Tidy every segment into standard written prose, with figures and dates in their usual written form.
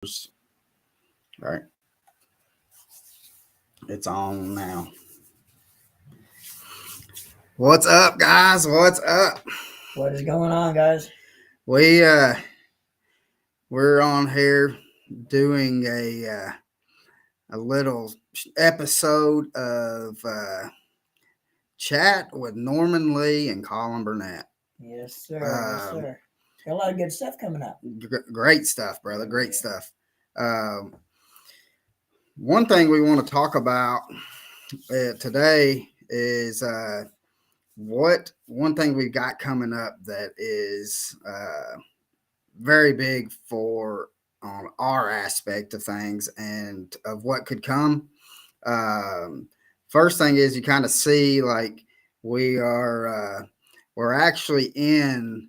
All right, it's on now. What's up, guys? What's up? What is going on, guys? We we're on here doing a little episode of chat with Norman Lee and Colin Burnett. Yes, sir. Yes, sir. Got a lot of good stuff coming up. Great stuff, brother. Great stuff. Um, One thing we want to talk about today is what one thing we've got coming up that is very big for on our aspect of things and of what could come. Um, First thing is you kind of see like we are we're actually in.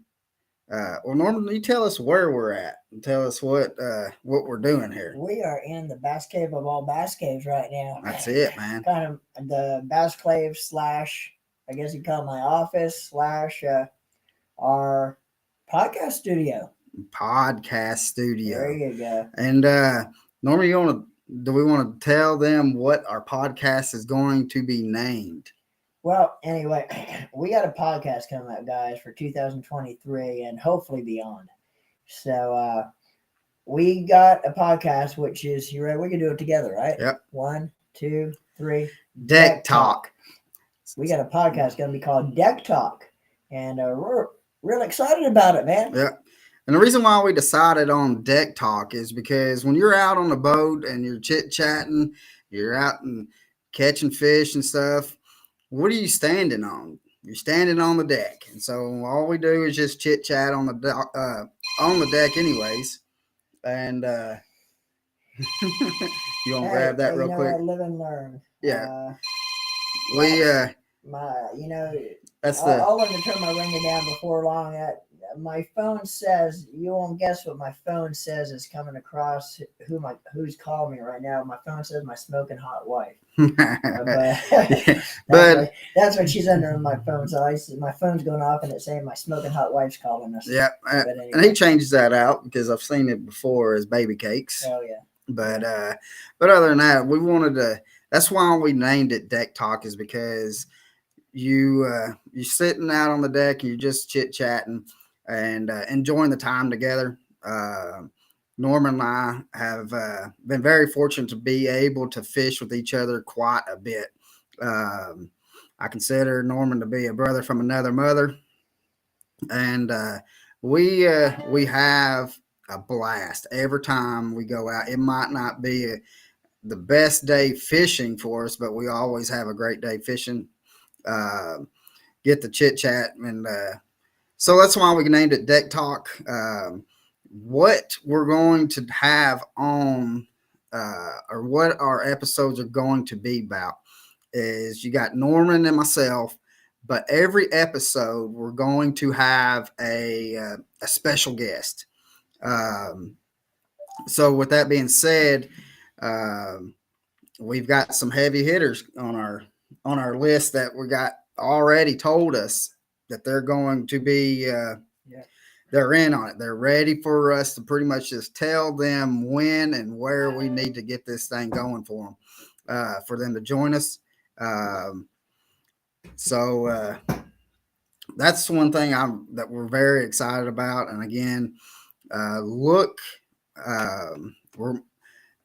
Well, Norman, you tell us where we're at and tell us what we're doing here. We are in the Bass Cave of all Bass Caves right now. That's it, man. Kind of the Bass Cave slash, I guess you call it my office slash our podcast studio. Podcast studio. There you go. And Norman, do we want to tell them what our podcast is going to be named? Well, anyway, we got a podcast coming up, guys, for 2023 and hopefully beyond. So we got a podcast, which is, you ready? We can do it together, right? Yep. 1, 2, 3. Deck Talk. We got a podcast going to be called Deck Talk, and we're real excited about it, man. Yep. And the reason why we decided on Deck Talk is because when you're out on the boat and you're chit-chatting, you're out and catching fish and stuff, what are you standing on? You're standing on the deck. And so all we do is just chit-chat on the deck anyways. And you want to grab that real quick? Live and learn. Yeah. I'll learn to turn my ringer down before long. My phone says, you won't guess what my phone says is coming across who's calling me right now. My phone says my smoking hot wife. But that's what she's under on my phone. So my phone's going off and it's saying my smoking hot wife's calling us. Yeah. Anyway. And he changes that out because I've seen it before as baby cakes. Oh yeah. But other than that, we wanted to. That's why we named it Deck Talk, is because you're sitting out on the deck and you're just chit chatting and enjoying the time together. Norman and I have been very fortunate to be able to fish with each other quite a bit. I consider Norman to be a brother from another mother, and we have a blast every time we go out. It might not be the best day fishing for us, but we always have a great day fishing. Get the chit chat, and so that's why we named it Deck Talk. What we're going to have on, or what our episodes are going to be about, is you got Norman and myself, but every episode we're going to have a special guest. So with that being said, we've got some heavy hitters on our list that we got already told us that they're going to be they're in on it. They're ready for us to pretty much just tell them when and where we need to get this thing going for them to join us. So that's one thing that we're very excited about. And again,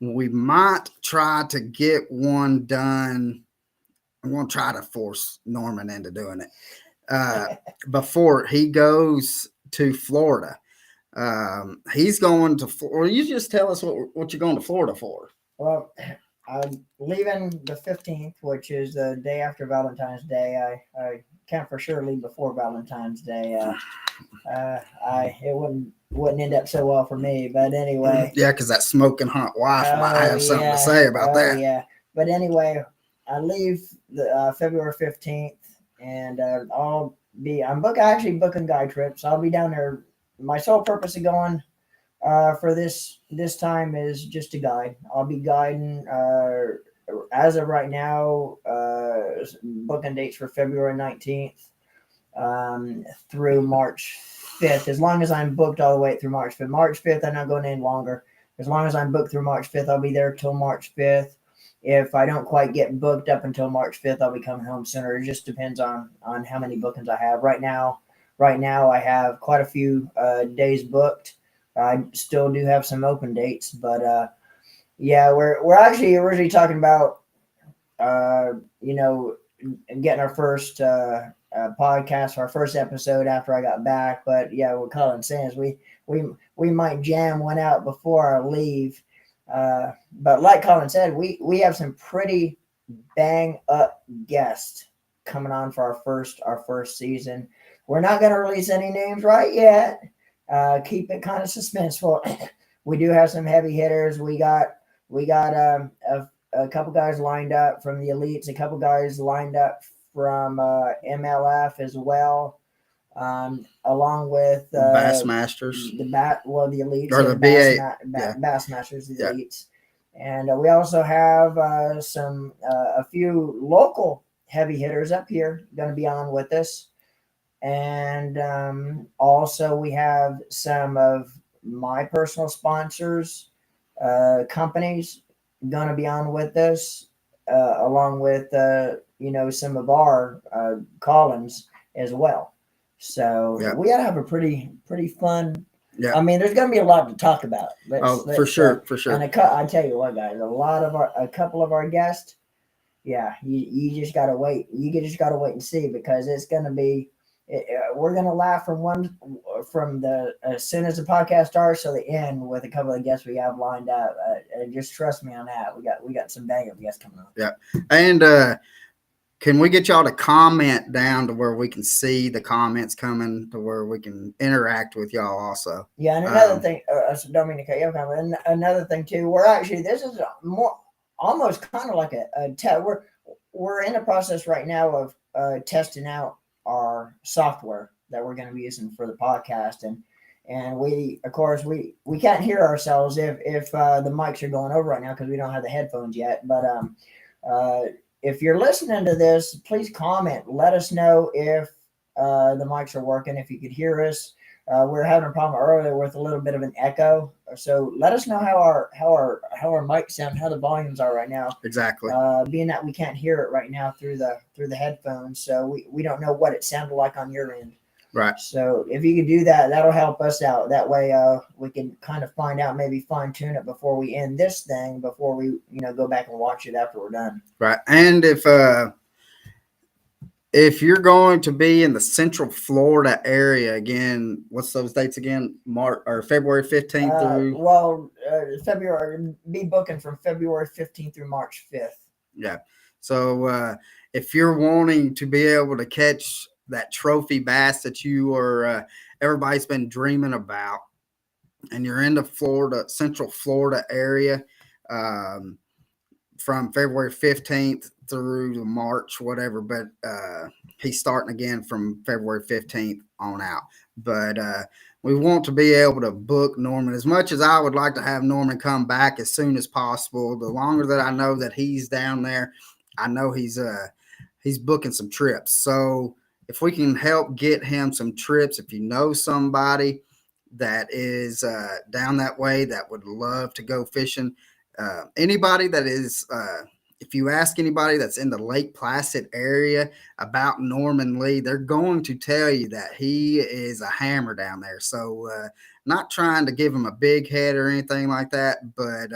we might try to get one done. I'm going to try to force Norman into doing it before he goes to Florida. He's going to Florida. You just tell us what you're going to Florida for. Well, I'm leaving the 15th, which is the day after Valentine's Day. I can't for sure leave before Valentine's Day. It wouldn't end up so well for me, but anyway. Yeah, because that smoking hot wife might have something to say about that. Yeah, but anyway, I leave the February 15th, and I'm actually booking guide trips. I'll be down there. My sole purpose of going for this time is just to guide. I'll be guiding as of right now, booking dates for February 19th through March 5th, as long as I'm booked all the way through March 5th. March 5th, I'm not going any longer. as long as I'm booked through March 5th, I'll be there till March 5th. If I don't quite get booked up until March 5th, I'll be coming home sooner. It just depends on how many bookings I have. Right now, I have quite a few days booked. I still do have some open dates, but yeah, we're actually originally talking about you know, getting our first podcast, our first episode after I got back. But yeah, what Colin's saying is we might jam one out before I leave. But like Colin said, we have some pretty bang up guests coming on for our first season. We're not going to release any names right yet. Keep it kind of suspenseful. We do have some heavy hitters. We got a couple guys lined up from the elites, a couple guys lined up from MLF as well, along with Bassmasters, the elites or the BA, Bassmasters, the elites, and we also have a few local heavy hitters up here going to be on with us, and also we have some of my personal sponsors, companies going to be on with us, along with some of our Collins as well. So we gotta have a pretty fun. Yeah. I mean, there's gonna be a lot to talk about. For sure. And I tell you what, guys, a couple of our guests, yeah, you just gotta wait. You just gotta wait and see, because it's gonna be. We're gonna laugh from the as soon as the podcast starts to the end with a couple of guests we have lined up. Just trust me on that. We got some bang up guests coming up. Yeah, and can we get y'all to comment down to where we can see the comments coming, to where we can interact with y'all also? Yeah, and another thing, don't mean to cut you off, and another thing too. This is more almost kind of like a test. We're in the process right now of testing out our software that we're going to be using for the podcast, and we of course we can't hear ourselves if the mics are going over right now, because we don't have the headphones yet. But if you're listening to this, please comment. Let us know if the mics are working, if you could hear us. We were having a problem earlier with a little bit of an echo, so let us know how our mics sound, how the volumes are right now. Exactly. Being that we can't hear it right now through the headphones, so we don't know what it sounded like on your end. Right. So if you could do that, that'll help us out. That way, we can kind of find out, maybe fine tune it before we end this thing, before we go back and watch it after we're done. Right. And if you're going to be in the Central Florida area, again, what's those dates again? March or February 15th through? February. Be booking from February 15th through March 5th. Yeah. So if you're wanting to be able to catch that trophy bass that you are, everybody's been dreaming about, and you're in the Central Florida area, from February 15th through March, whatever, but he's starting again from February 15th on out. But we want to be able to book Norman. As much as I would like to have Norman come back as soon as possible, the longer that I know that he's down there, I know he's booking some trips. So if we can help get him some trips, if you know somebody that is down that way that would love to go fishing, anybody that is, if you ask anybody that's in the Lake Placid area about Norman Lee, they're going to tell you that he is a hammer down there. So not trying to give him a big head or anything like that, but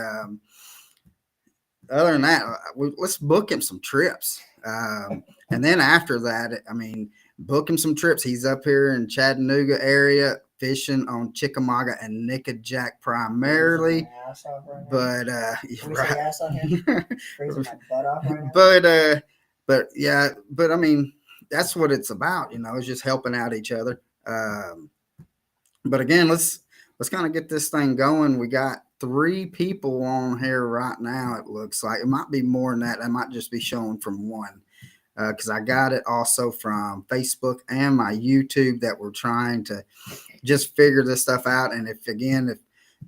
other than that, let's book him some trips. And then after that, I mean, book him some trips. He's up here in Chattanooga area fishing on Chickamauga and Nickajack primarily. But but yeah, but I mean, that's what it's about, it's just helping out each other. But again, let's kind of get this thing going. We got 3 people on here right now. It looks like it might be more than that. I might just be showing from one, because I got it also from Facebook and my YouTube that we're trying to just figure this stuff out. And if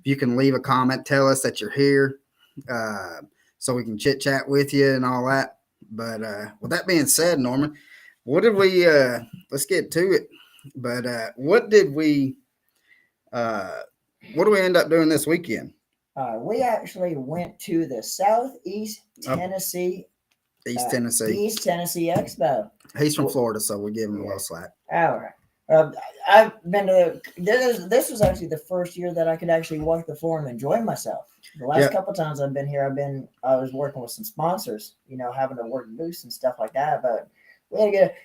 you can leave a comment, tell us that you're here, so we can chit chat with you and all that. But with that being said, Norman, what did we? Let's get to it. But what do we end up doing this weekend? We actually went to the Southeast Up Tennessee East Tennessee. East Tennessee Expo. He's from Florida, so we give him a Yeah. little slack. All right. I've been to this was actually the first year that I could actually walk the floor and enjoy myself. The last Yep. couple times I've been here, I was working with some sponsors, having to work booths and stuff like that. But we had to get,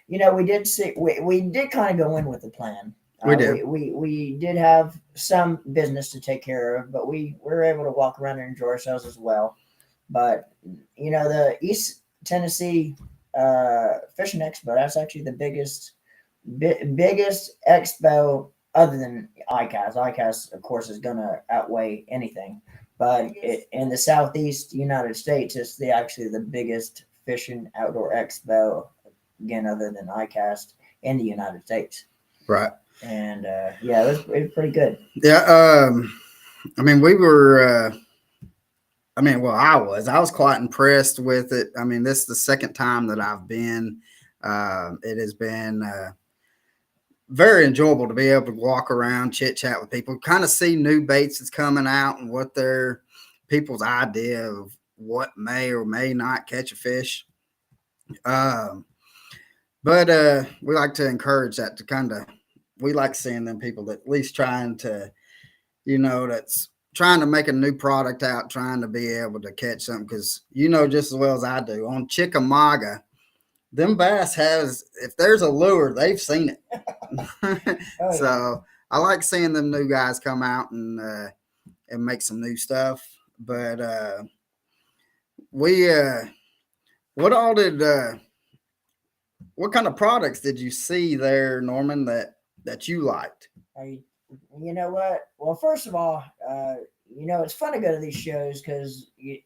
we did kind of go in with the plan. We did. We did have some business to take care of, but we were able to walk around and enjoy ourselves as well. But the East Tennessee Fishing Expo, that's actually the biggest expo other than ICAS. ICAS, of course, is going to outweigh anything. But in the Southeast United States, it's actually the biggest fishing outdoor expo, again, other than ICAST in the United States. Right. And yeah, it was pretty good. Yeah. I mean, we were. Well, I was quite impressed with it. I mean, this is the second time that I've been. It has been very enjoyable to be able to walk around, chit chat with people, kind of see new baits that's coming out and what their people's idea of what may or may not catch a fish. But we like to encourage that we like seeing them people that at least trying to, that's trying to make a new product out, trying to be able to catch something. Because just as well as I do, on Chickamauga, them bass if there's a lure, they've seen it. Oh, So yeah. I like seeing them new guys come out and make some new stuff. But we what all did what kind of products did you see there, Norman, that you liked? You know what? Well, first of all, it's fun to go to these shows because me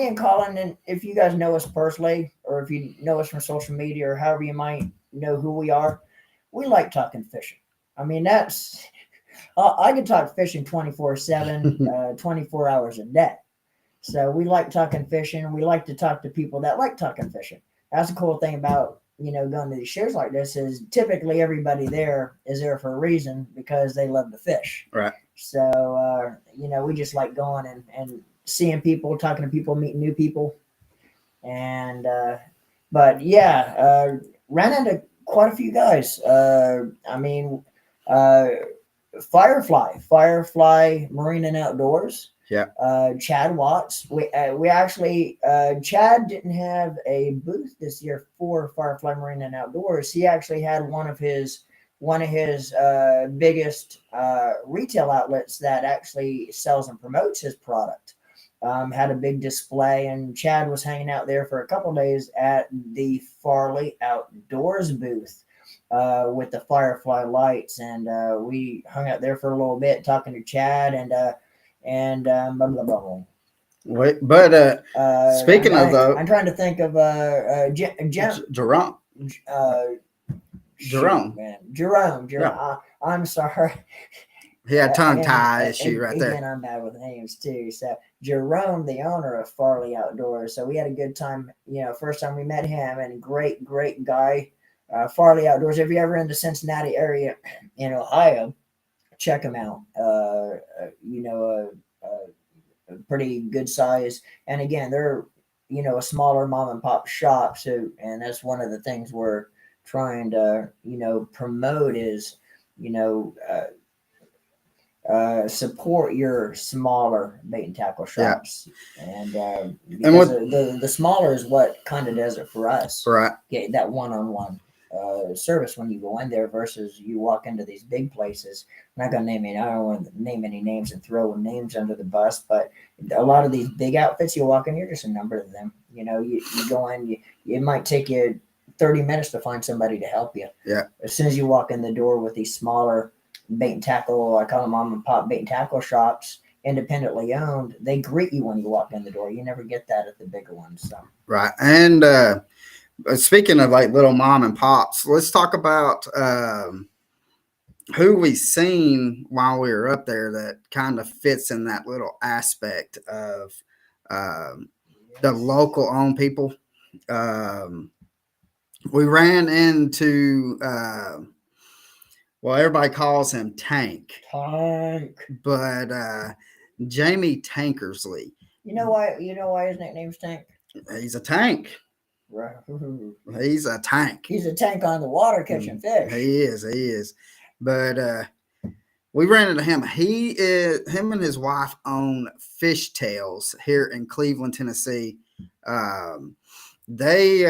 and Colin, and if you guys know us personally, or if you know us from social media, or however you might know who we are, we like talking fishing. I mean, I can talk fishing 24/7, 24 hours a day. So we like talking fishing. We like to talk to people that like talking fishing. That's the cool thing about going to these shows like this is typically everybody there is there for a reason because they love to fish. Right. So we just like going and seeing people, talking to people, meeting new people, and but yeah, ran into quite a few guys. Firefly Marine and Outdoors. Yeah. Chad Watts. We actually Chad didn't have a booth this year for Firefly Marine and Outdoors. He actually had one of his biggest retail outlets that actually sells and promotes his product. Had a big display, and Chad was hanging out there for a couple of days at the Farley Outdoors booth with the Firefly lights, and we hung out there for a little bit talking to Chad and blah blah blah. Wait, but speaking of though, I'm trying to think of Jerome. Jerome. Man. Jerome. Yeah. I'm sorry. He had tongue tie issue right there. Again, I'm bad with names too. So Jerome, the owner of Farley Outdoors. So we had a good time. First time we met him, and great guy. Farley Outdoors. If you're ever in the Cincinnati area in Ohio, check them out. A pretty good size, and again, they're a smaller mom and pop shop. So, and that's one of the things we're trying to promote is support your smaller bait and tackle shops. Yeah. And because the smaller is what kind of does it for us. Right. Get that one-on-one service when you go in there versus you walk into these big places. I'm not gonna I don't want to name any names and throw names under the bus, but a lot of these big outfits you walk in, you're just a number of them. You go in, it might take you 30 minutes to find somebody to help you. Yeah. As soon as you walk in the door with these smaller bait and tackle, I call them mom and pop bait and tackle shops, independently owned, they greet you when you walk in the door. You never get that at the bigger ones. So. Right. And speaking of like little mom and pops, let's talk about who we seen while we were up there that kind of fits in that little aspect of the local owned people. We ran into everybody calls him Tank, but Jamie Tankersley. You know why? You know why his nickname's Tank? He's a tank. Right. He's a tank. He's a tank on the water catching fish. He is. But we ran into him. Him and his wife own Fishtails here in Cleveland, Tennessee. They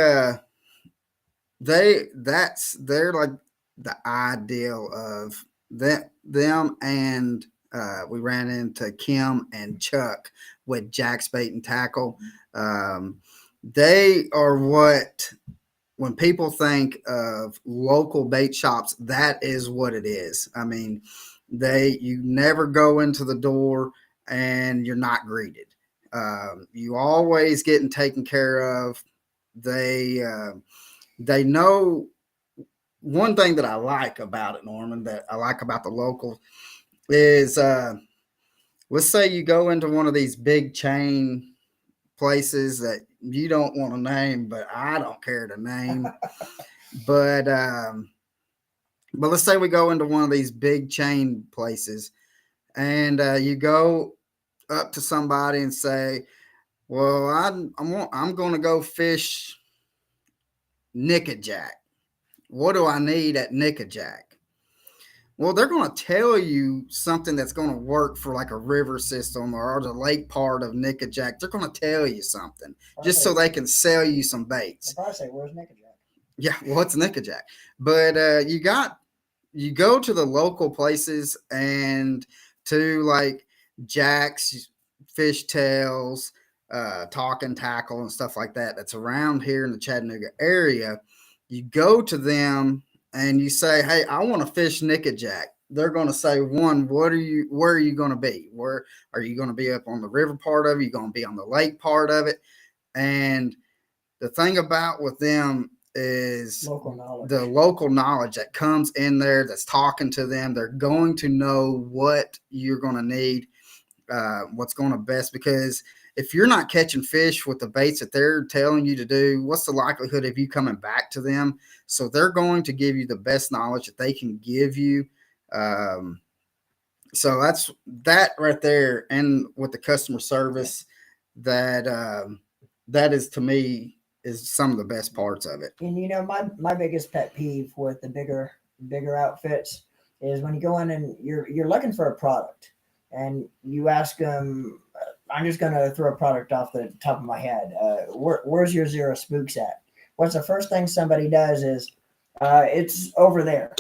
they're like the ideal of them and we ran into Kim and Chuck with Jack's Bait and Tackle. They are what, when people think of local bait shops, that is what it is. I mean, you never go into the door and you're not greeted. You always getting taken care of. They know. One thing that I like about it, Norman, that I like about the local is, let's say you go into one of these big chain places that you don't want to name, but I don't care to name. but let's say we go into one of these big chain places, and you go up to somebody and say, "Well, I'm going to go fish Nickajack. What do I need at Nickajack?" Well, they're going to tell you something that's going to work for like a river system or the lake part of Nickajack. They're going to tell you something just so they can sell you some baits. If I say, "Where's Nickajack?" Yeah, what's Nickajack? But you go to the local places and to like Jack's, Fishtails, Talk and Tackle, and stuff like that. That's around here in the Chattanooga area. You go to them and you say, "Hey, I want to fish Nickajack." They're going to say, "One, where are you going to be? Where are you going to be? Up on the river part of it? You're going to be on the lake part of it?" And the thing about with them is the local knowledge that comes in there, that's talking to them. They're going to know what you're going to need, what's going to best, because if you're not catching fish with the baits that they're telling you to do, what's the likelihood of you coming back to them? So they're going to give you the best knowledge that they can give you. So that's that right there. And with the customer service, that is, to me, is some of the best parts of it. And my biggest pet peeve with the bigger outfits is when you go in and you're looking for a product and you ask them. I'm just going to throw a product off the top of my head. Where's your Zero Spooks at? What's the first thing somebody does is, it's over there,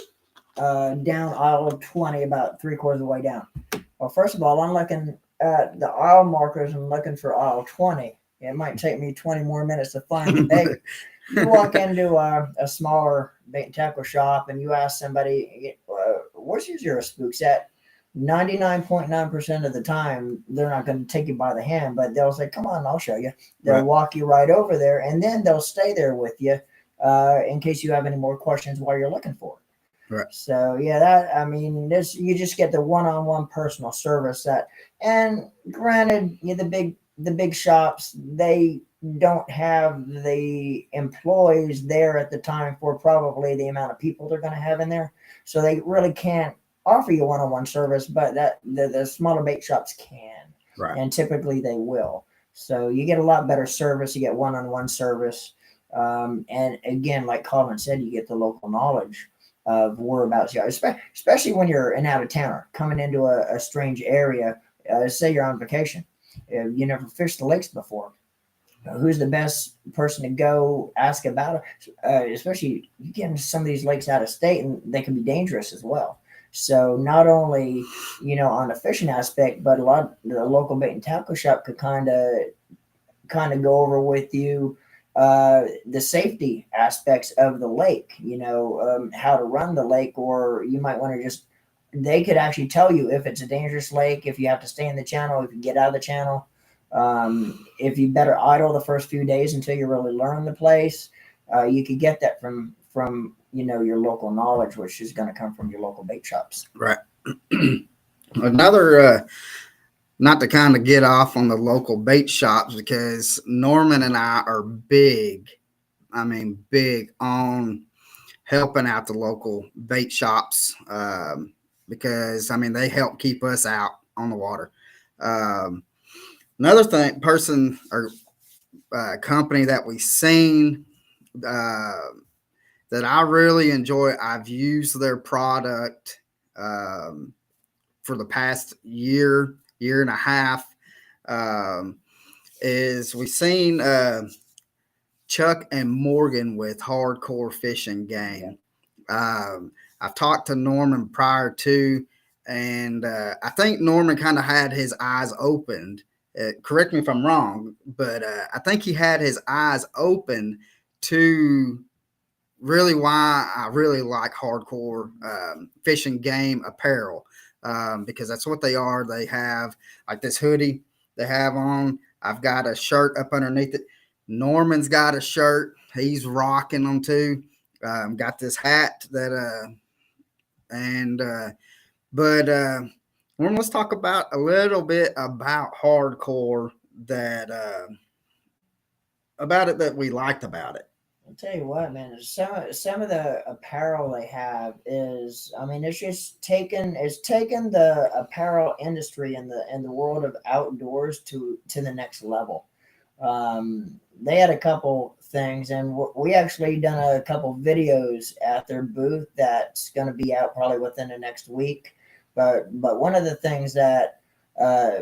down aisle 20, about 3/4 of the way down. Well, first of all, I'm looking at the aisle markers and looking for aisle 20. It might take me 20 more minutes to find the bait. You walk into a smaller bait and tackle shop and you ask somebody, "Where's your Zero Spooks at?" 99.9% of the time, they're not going to take you by the hand, but they'll say, "Come on, I'll show you." They'll walk you right over there, and then they'll stay there with you in case you have any more questions while you're looking for it. Right. So yeah, you just get the one-on-one personal service that, and granted, the big shops, they don't have the employees there at the time for probably the amount of people they're going to have in there, so they really can't offer you one-on-one service, but that the smaller bait shops can, right? And typically they will. So you get a lot better service. You get one-on-one service, and again, like Colin said, you get the local knowledge of whereabouts you are, especially when you're an out-of-towner coming into a strange area. Say you're on vacation, you never fished the lakes before. Who's the best person to go ask about it? Especially you get into some of these lakes out of state, and they can be dangerous as well. So not only, on the fishing aspect, but a lot of the local bait and tackle shop could kind of go over with you the safety aspects of the lake, how to run the lake, or you might want to they could actually tell you if it's a dangerous lake, if you have to stay in the channel, if you get out of the channel, if you better idle the first few days until you really learn the place. You could get that from your local knowledge, which is going to come from your local bait shops. Right. Another, not to kind of get off on the local bait shops, because Norman and I are big on helping out the local bait shops, because they help keep us out on the water. Another person or company that we've seen uh, that I really enjoy. I've used their product um, for the past year and a half. Um, is we've seen Chuck and Morgan with Hardcore Fishing Game. I've talked to Norman prior to, and I think Norman kind of had his eyes opened. Correct me if I'm wrong, but I think he had his eyes open to really why I really like Hardcore Fishing Game apparel, because that's what they are. They have like this hoodie they have on. I've got a shirt up underneath it. Norman's got a shirt. He's rocking them too. Got this hat that and but Norman, let's talk about a little bit about Hardcore that about it that we liked about it. I'll tell you what, man. Some of the apparel they have is, I mean, it's taken the apparel industry and the world of outdoors to the next level. They had a couple things, and we actually done a couple videos at their booth that's going to be out probably within the next week. But one of the things that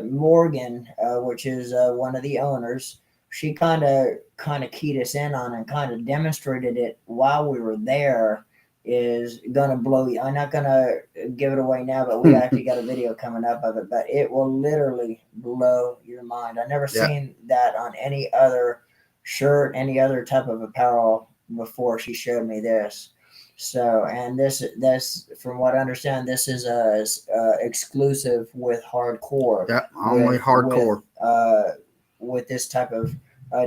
Morgan, which is one of the owners, she kind of keyed us in on and kind of demonstrated it while we were there, is gonna blow you. I'm not gonna give it away now, but we actually got a video coming up of it. But it will literally blow your mind. I never seen that on any other shirt, any other type of apparel before. She showed me this. So, and this from what I understand, this is a exclusive with Hardcore. Yeah, only Hardcore. With this type of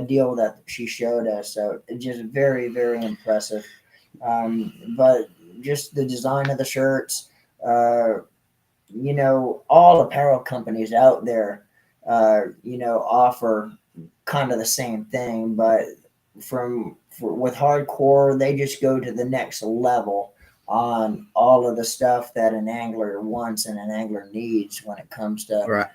deal that she showed us. So it's just very, very impressive. But just the design of the shirts, all apparel companies out there, offer kind of the same thing, but with Hardcore, they just go to the next level on all of the stuff that an angler wants and an angler needs when it comes to right.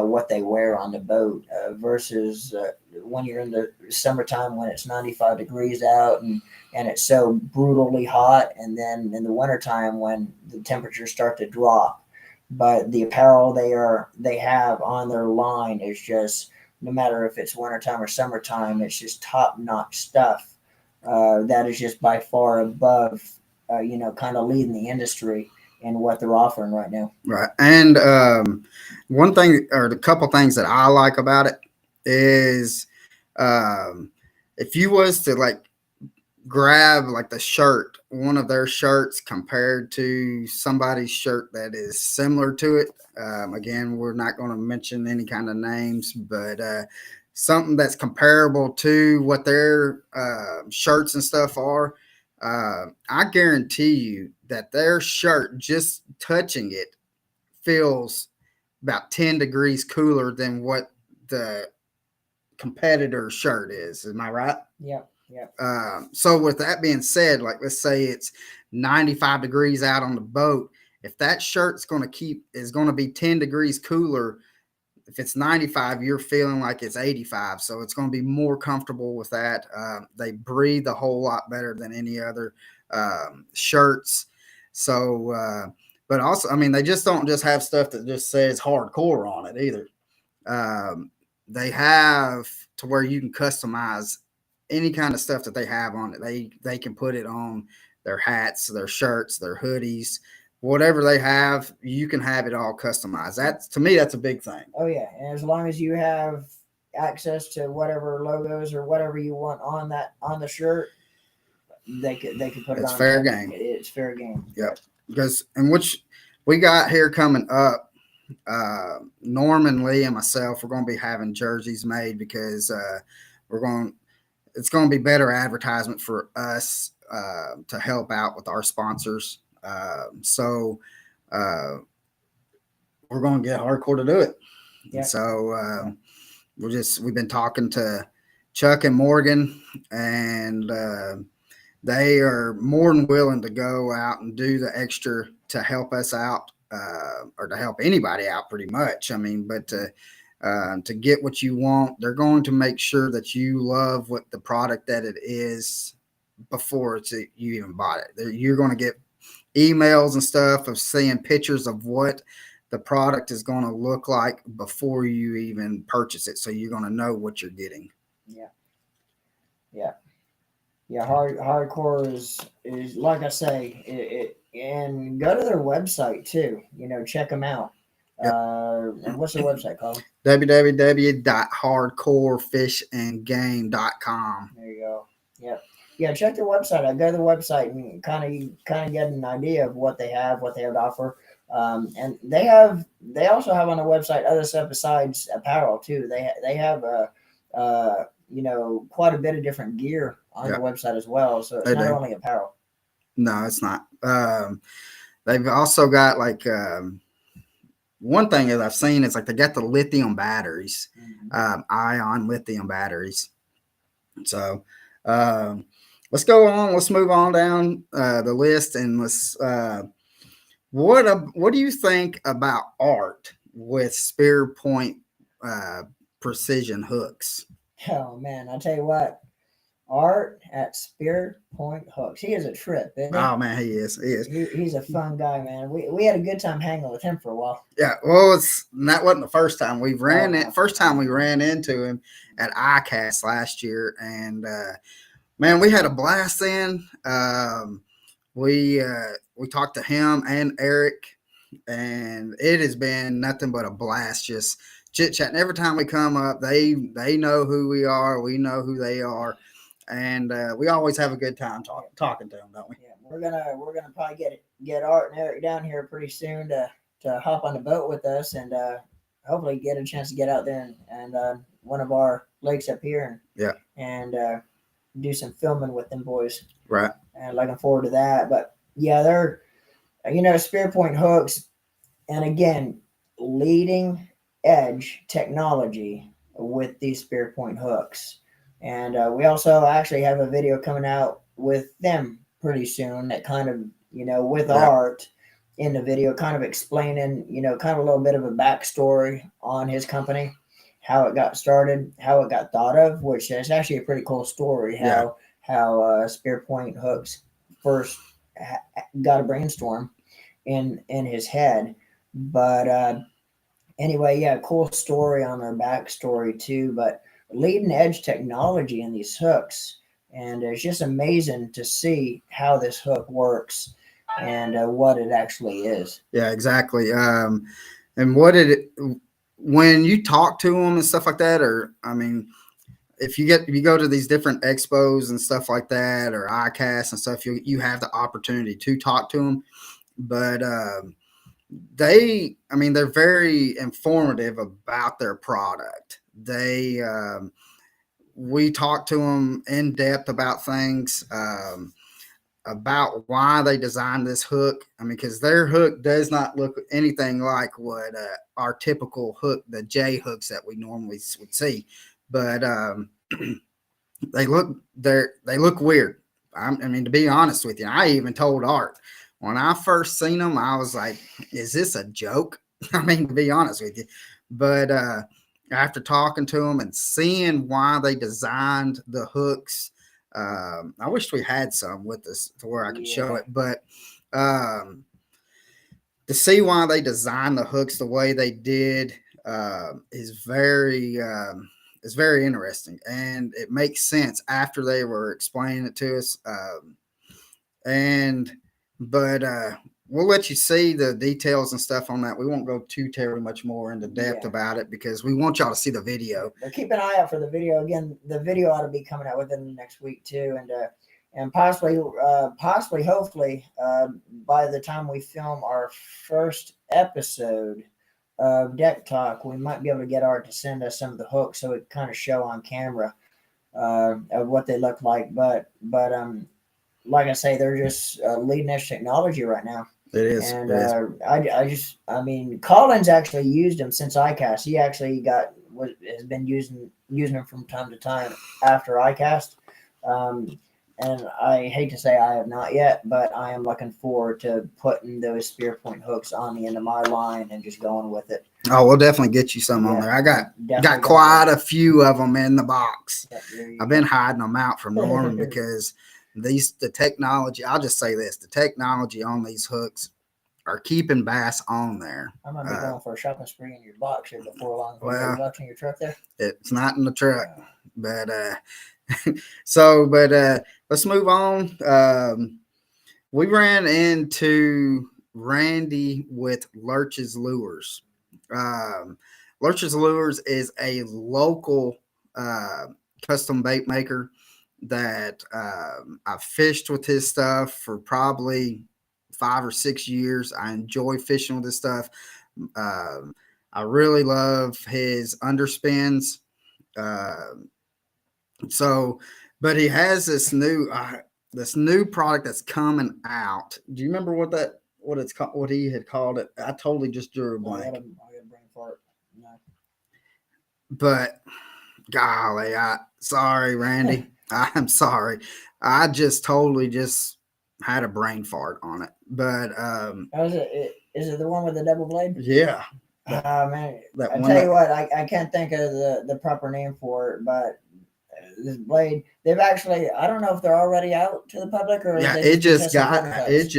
What they wear on the boat versus when you're in the summertime when it's 95 degrees out and it's so brutally hot, and then in the wintertime when the temperatures start to drop. But the apparel they have on their line is just, no matter if it's wintertime or summertime, it's just top-notch stuff that is just by far above, kind of leading the industry in what they're offering right now. Right. And one thing, or the couple things that I like about it is if you was to like grab like the shirt, one of their shirts compared to somebody's shirt that is similar to it. Again, we're not going to mention any kind of names, but something that's comparable to what their shirts and stuff are. I guarantee you that their shirt, just touching it, feels about 10 degrees cooler than what the competitor's shirt is. Am I right? Yep. Yep. So with that being said, like let's say it's 95 degrees out on the boat. If that shirt's going to be 10 degrees cooler, if it's 95, you're feeling like it's 85. So it's going to be more comfortable with that. They breathe a whole lot better than any other shirts. So, but also, I mean, they just don't just have stuff that just says Hardcore on it either. They have to where you can customize any kind of stuff that they have on it. They can put it on their hats, their shirts, their hoodies, whatever they have, you can have it all customized. That's, to me, that's a big thing. Oh yeah, and as long as you have access to whatever logos or whatever you want on the shirt, they could put it on. It's fair game. It's fair game. Yep. Because and which we got here coming up, Norman, Lee, and myself, we're going to be having jerseys made because it's going to be better advertisement for us to help out with our sponsors. So we're going to get Hardcore to do it. Yeah. So we've been talking to Chuck and Morgan, and they are more than willing to go out and do the extra to help us out or to help anybody out pretty much. I mean, but to get what you want, they're going to make sure that you love what the product that it is before you even bought it. You're going to get emails and stuff of seeing pictures of what the product is going to look like before you even purchase it. So you're going to know what you're getting. Yeah. Yeah. Yeah. Hardcore is like I say, and go to their website too. Check them out. Yep. And what's their website called? www.hardcorefishandgame.com. There you go. Yep. Yeah, check their website. I go to the website and kind of get an idea of what they have to offer. And they also have on their website other stuff besides apparel too. They have quite a bit of different gear on their website as well. So it's not only apparel. No, it's not. They've also got like one thing that I've seen is like they got the lithium batteries, ion lithium batteries. So let's go on. Let's move on down the list, and let's. What do you think about art with spear point precision hooks? Oh man, I tell you what, Art at Spear Point Hooks. He is a trip, isn't he? Oh man, he is. He's a fun guy, man. We had a good time hanging with him for a while. Yeah, well, that wasn't the first time we ran it. First time we ran into him at ICAST last year, and man, we had a blast then. We talked to him and Eric, and it has been nothing but a blast. Just chit chatting. Every time we come up, they know who we are. We know who they are. And we always have a good time talking to them, don't we? Yeah, we're gonna probably get Art and Eric down here pretty soon to hop on the boat with us, and hopefully get a chance to get out there and one of our lakes up here and do some filming with them boys. Right. And looking forward to that. But yeah, they're Spear Point hooks, and again, leading edge technology with these Spear Point hooks. And we also actually have a video coming out with them pretty soon that kind of, with Art in the video, kind of explaining, kind of a little bit of a backstory on his company, how it got started, how it got thought of, which is actually a pretty cool story, how Spear Point hooks first got a brainstorm in his head. But anyway, yeah, cool story on their backstory too, but leading edge technology in these hooks, and it's just amazing to see how this hook works and what it actually is. Yeah, exactly. And when you talk to them and stuff like that, or I mean, if you go to these different expos and stuff like that, or ICAST and stuff, you have the opportunity to talk to them, but they're very informative about their product. We talk to them in depth about things, about why they designed this hook. I mean, because their hook does not look anything like what our typical hook, the J hooks that we normally would see, but they look weird. I mean, to be honest with you, I even told Art when I first seen them, I was like, "Is this a joke?" I mean, to be honest with you, but after talking to them and seeing why they designed the hooks, I wish we had some with us to where I could show it, but to see why they designed the hooks the way they did is very interesting, and it makes sense after they were explaining it to us. But we'll let you see the details and stuff on that. We won't go too terribly much more into depth about it because we want y'all to see the video. But keep an eye out for the video. Again, the video ought to be coming out within the next week too, and possibly, hopefully, by the time we film our first episode of Deck Talk, we might be able to get Art to send us some of the hooks so it kind of show on camera of what they look like. But like I say, they're just leading edge technology right now. It is. And I mean, Colin's actually used them since ICAST. He actually has been using them from time to time after ICAST. and I hate to say I have not yet, but I am looking forward to putting those spear point hooks on the end of my line and just going with it. Oh, we'll definitely get you some on there. I got quite a few of them in the box. I've been hiding them out from Norman because the technology. I'll just say this: the technology on these hooks are keeping bass on there. I'm gonna be going for a shopping spree in your box here before long. Well, bucks in your truck there. It's not in the truck, but but let's move on. We ran into Randy with Lurch's Lures. Lurch's Lures is a local custom bait maker that I've fished with his stuff for probably 5 or 6 years. I enjoy fishing with his stuff. I really love his underspins. But he has this new product that's coming out. Do you remember what it's called? What he had called it? I totally just drew a blank. I got a brain fart. No. But golly, sorry, Randy. I'm sorry. I just totally just had a brain fart on it. But is it the one with the double blade? Yeah. Man, I tell you what, I can't think of the proper name for it, but this blade, they've actually, I don't know if they're already out to the public or it's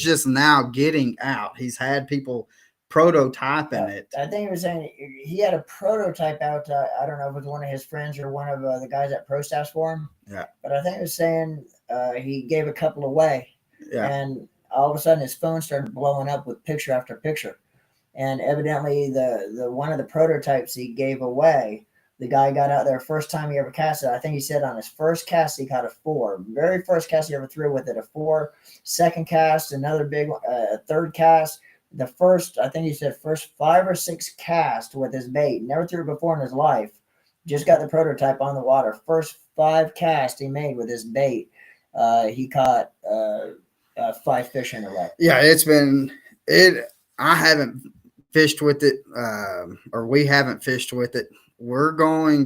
just now getting out. He's had people prototyping it. I think he was saying he had a prototype out. I don't know if it was one of his friends or one of the guys at Pro Staffs for him. Yeah. But I think he was saying he gave a couple away. Yeah. And all of a sudden his phone started blowing up with picture after picture. And evidently the one of the prototypes he gave away, the guy got out there first time he ever cast it. I think he said on his first cast he caught a 4. Very first cast he ever threw with it, a 4. Second cast, another big one, third cast. The first, I think he said first 5 or 6 cast with his bait. Never threw it before in his life. Just got the prototype on the water. First 5 casts he made with his bait. He caught 5 fish in a row. Yeah, I haven't fished with it, or we haven't fished with it. We're definitely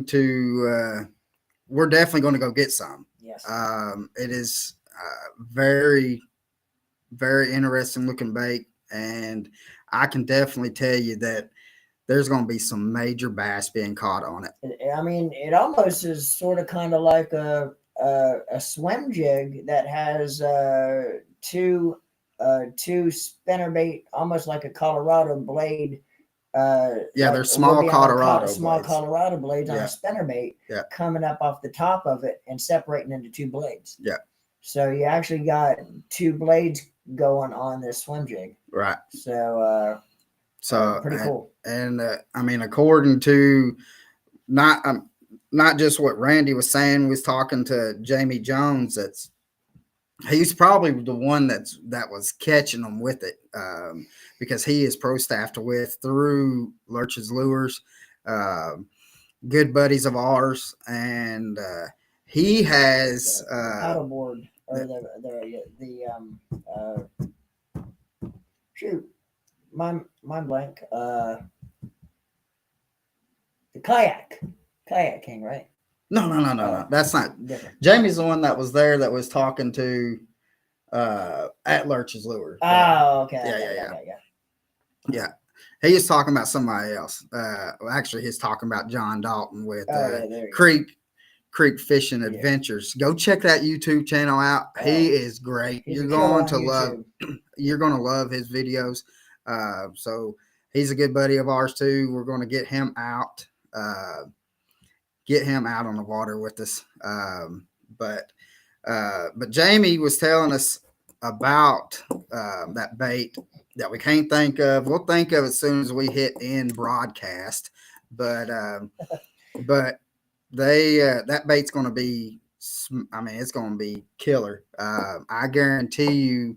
going to go get some. Yes. It is very, very interesting looking bait, and I can definitely tell you that there's going to be some major bass being caught on it. I mean, it almost is sort of kind of like a swim jig that has two spinner bait, almost like a Colorado blade. They're small Colorado blades on a spinner bait coming up off the top of it and separating into 2 blades. Yeah. So you actually got 2 blades going on this swim jig. Right. So pretty cool. And I mean, according to not just what Randy was saying, was talking to Jamie Jones. He's probably the one that was catching them with it, because he is pro staffed with through Lurch's Lures, good buddies of ours, and he has the paddleboard or shoot, my blank, the kayak king, right? No. That's not different. Jamie's the one that was there that was talking to at Lurch's Lure. Oh, okay. Yeah. He is talking about somebody else. Actually, he's talking about John Dalton with Creek Fishing Adventures. Go check that YouTube channel out. He is great. You're going to love his videos. So he's a good buddy of ours too. We're going to get him out. Get him out on the water with us. But Jamie was telling us about that bait that we can't think of. We'll think of it as soon as we hit end broadcast. But they that bait's going to be, I mean, it's going to be killer. I guarantee you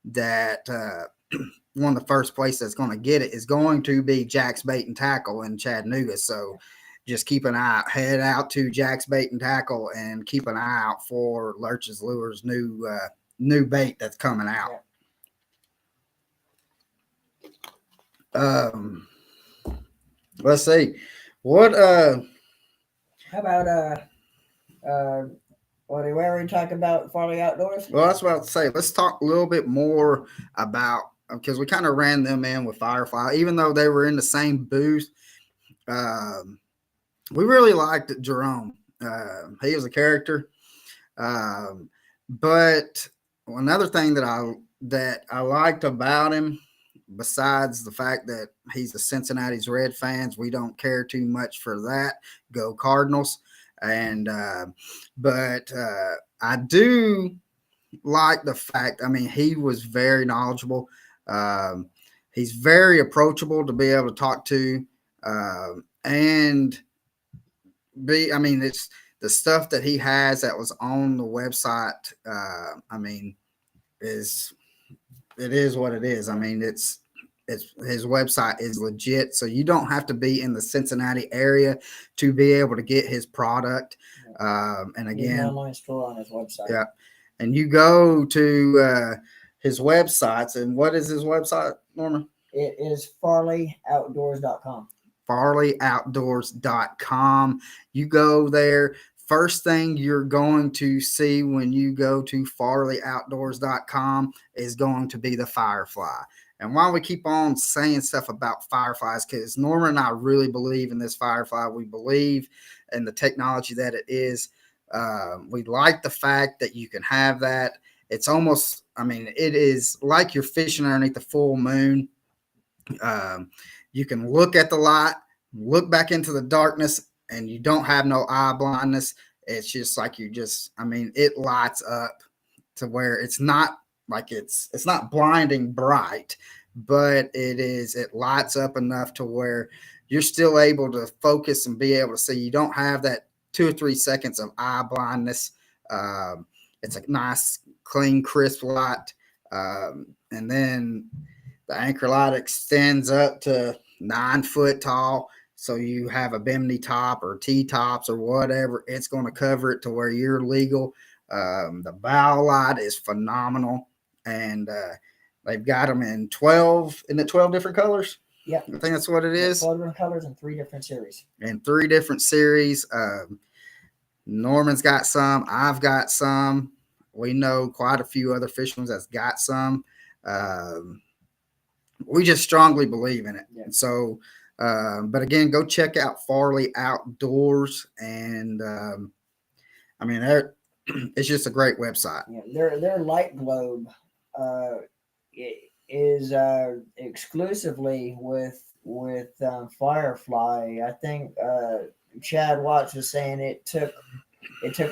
that one of the first places that's going to get it is going to be Jack's Bait and Tackle in Chattanooga. So just keep an eye, head out to Jack's Bait and Tackle and keep an eye out for Lurch's Lures new bait that's coming out. Let's see. What how about Well, did we already talk about Farley Outdoors? Well, that's what I was about to say. Let's talk a little bit more about, because we kind of ran them in with Firefly, even though they were in the same booth. Um, we really liked Jerome. He was a character. Um, but another thing that I liked about him, besides the fact that he's a Cincinnati's Red fans, we don't care too much for that. Go Cardinals! And but I do like the fact. I mean, he was very knowledgeable. Um, he's very approachable to be able to talk to, and be. I mean, it's the stuff that he has that was on the website. I mean, is it is what it is. I mean, it's his website is legit, so you don't have to be in the Cincinnati area to be able to get his product. And He's an again, online store on his website. yeah, and you go to his websites, and what is his website, Norman? It is FarleyOutdoors.com. FarleyOutdoors.com. You go there. First thing you're going to see when you go to FarleyOutdoors.com is going to be the Firefly. And why we keep on saying stuff about Fireflies, because Norman and I really believe in this Firefly. We believe in the technology that it is. We like the fact that you can have that. It's almost, I mean, it is like you're fishing underneath the full moon. You can look at the light, look back into the darkness, and you don't have no eye blindness. It's just like I mean, it lights up to where it's not like it's not blinding bright, but it lights up enough to where you're still able to focus and be able to see. You don't have that 2 or 3 seconds of eye blindness. It's a nice, clean, crisp light. And then the anchor light extends up to 9 foot tall. So you have a bimini top or T-tops or whatever, it's going to cover it to where you're legal. The bow light is phenomenal. And they've got them in 12, in the 12 different colors. Yep. I think that's what it is. 12 different colors and 3 different series. In 3 different series. Norman's got some. I've got some. We know quite a few other fishermen that's got some. We just strongly believe in it. Yeah. And so, but again, go check out Farley Outdoors. And I mean, it's just a great website. Yeah, their light globe is exclusively with Firefly. I think Chad Watts was saying it took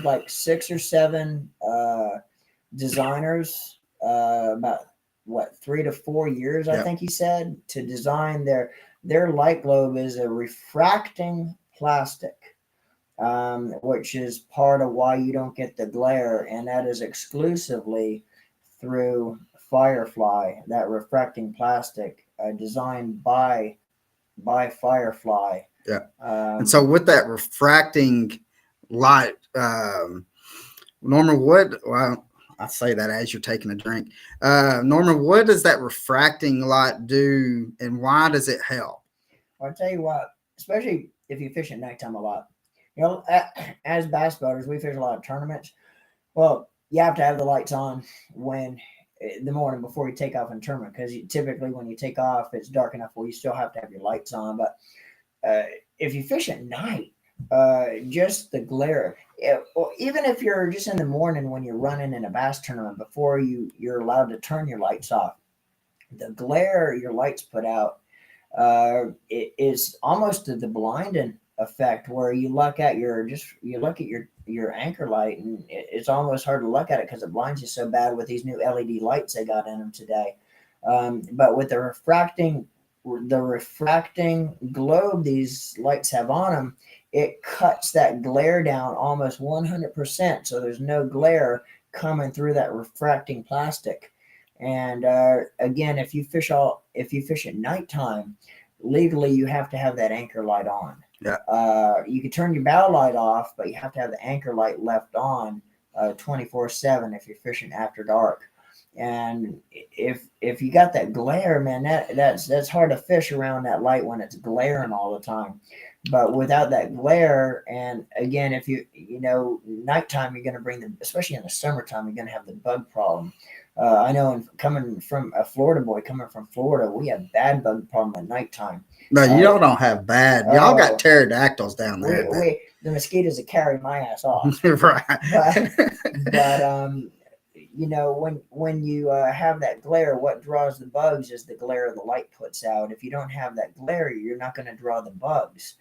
like 6 or 7 designers about 3 to 4 years, I think he said, to design their light globe. Is a refracting plastic, which is part of why you don't get the glare, and that is exclusively through Firefly. That refracting plastic designed by Firefly. Yeah. And so with that refracting light, Norman, well, I say that as you're taking a drink. Norman, what does that refracting light do, and why does it help? Well, I'll tell you what, especially if you fish at nighttime a lot. You know, as bass boaters, we fish a lot of tournaments. Well, you have to have the lights on the morning before you take off in a tournament, because typically when you take off, it's dark enough where you still have to have your lights on. But if you fish at night, just the glare, or even if you're just in the morning when you're running in a bass tournament before you're allowed to turn your lights off, the glare your lights put out it is almost to the blinding effect, where you look at your anchor light, and it's almost hard to look at it because it blinds you so bad with these new LED lights they got in them today. But with the refracting globe these lights have on them, it cuts that glare down almost 100%. So there's no glare coming through that refracting plastic. And again, if you fish at nighttime, legally you have to have that anchor light on. Yeah. You can turn your bow light off, but you have to have the anchor light left on 24/7 if you're fishing after dark. And if you got that glare, man, that's hard to fish around that light when it's glaring all the time. But without that glare, and again, if nighttime, you're going to bring especially in the summertime, you're going to have the bug problem. I know, coming from a Florida boy, coming from Florida, we have bad bug problem at nighttime. No, y'all don't have bad. Y'all got pterodactyls down there. The mosquitoes that carry my ass off. Right. But when you have that glare, what draws the bugs is the glare the light puts out. If you don't have that glare, you're not going to draw the bugs.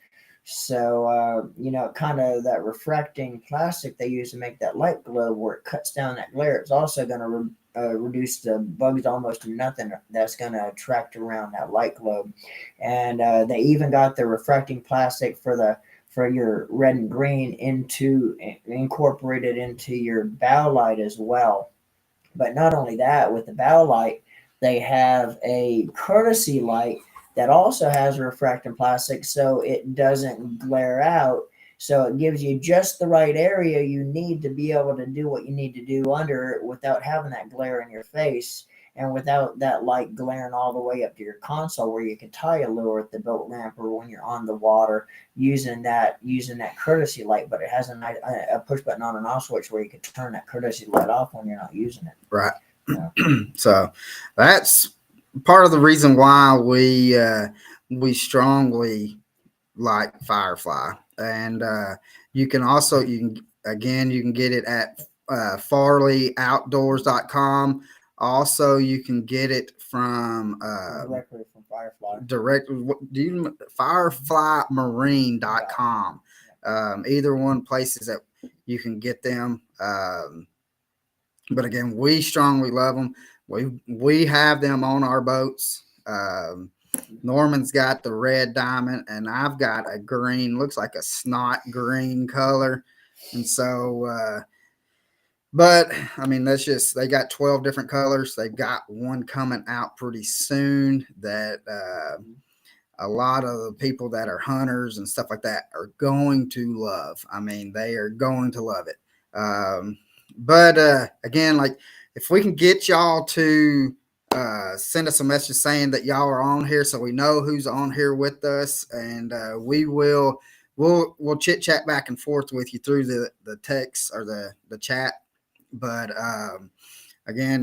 So kind of that refracting plastic they use to make that light globe, where it cuts down that glare, it's also going to reduce the bugs almost to nothing. That's going to attract around that light globe. And they even got the refracting plastic for your red and green incorporated into your bow light as well. But not only that, with the bow light, they have a courtesy light that also has refracting plastic, so it doesn't glare out. So it gives you just the right area you need to be able to do what you need to do under it without having that glare in your face, and without that light glaring all the way up to your console, where you can tie a lure at the boat ramp or when you're on the water using that courtesy light. But it has a push button on and off switch where you can turn that courtesy light off when you're not using it. Right. So that's part of the reason why we strongly like Firefly. And you can get it at farleyoutdoors.com. Also, you can get it from directly from Firefly. Fireflymarine.com. Either one places that you can get them. But again, we strongly love them. We have them on our boats. Norman's got the red diamond, and I've got a green, looks like a snot green color. And so, but I mean, they got 12 different colors. They've got one coming out pretty soon that a lot of the people that are hunters and stuff like that are going to love. I mean, they are going to love it. But again, like, if we can get y'all to send us a message saying that y'all are on here, so we know who's on here with us, and we'll chit chat back and forth with you through the text or the chat. But again,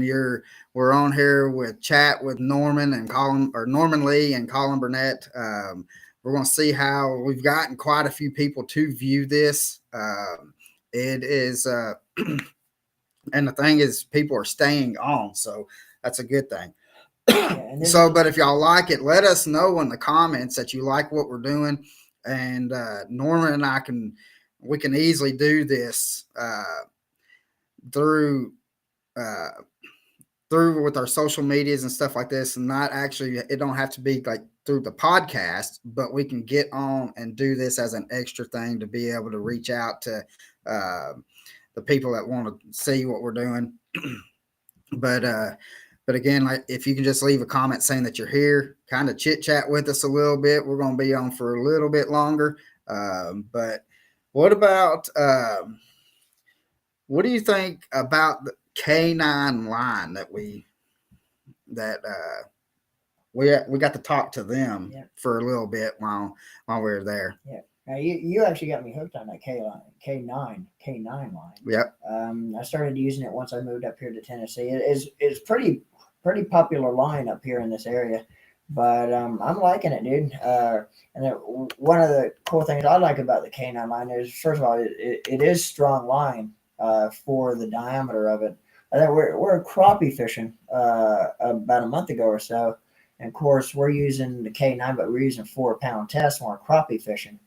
we're on here with chat with Norman and Colin, or Norman Lee and Colin Burnett. We're going to see how we've gotten quite a few people to view this. It is, and the thing is, people are staying on, so that's a good thing. So, but if y'all like it, let us know in the comments that you like what we're doing, and Norman and we can easily do this through with our social medias and stuff like this, and not actually, it don't have to be like through the podcast, but we can get on and do this as an extra thing to be able to reach out to the people that want to see what we're doing. But again, like, if you can just leave a comment saying that you're here, kind of chit chat with us a little bit. We're going to be on for a little bit longer. But what about, what do you think about the K9 line that we got to talk to them for a little bit while we were there? Yeah. Now you actually got me hooked on that K9 line. Yep. I started using it once I moved up here to Tennessee. It's pretty popular line up here in this area, but I'm liking it, dude. And one of the cool things I like about the K9 line is, first of all, it is strong line for the diameter of it. I think we're crappie fishing about a month ago or so, and of course we're using the K9, but we're using 4-pound test when we're crappie fishing.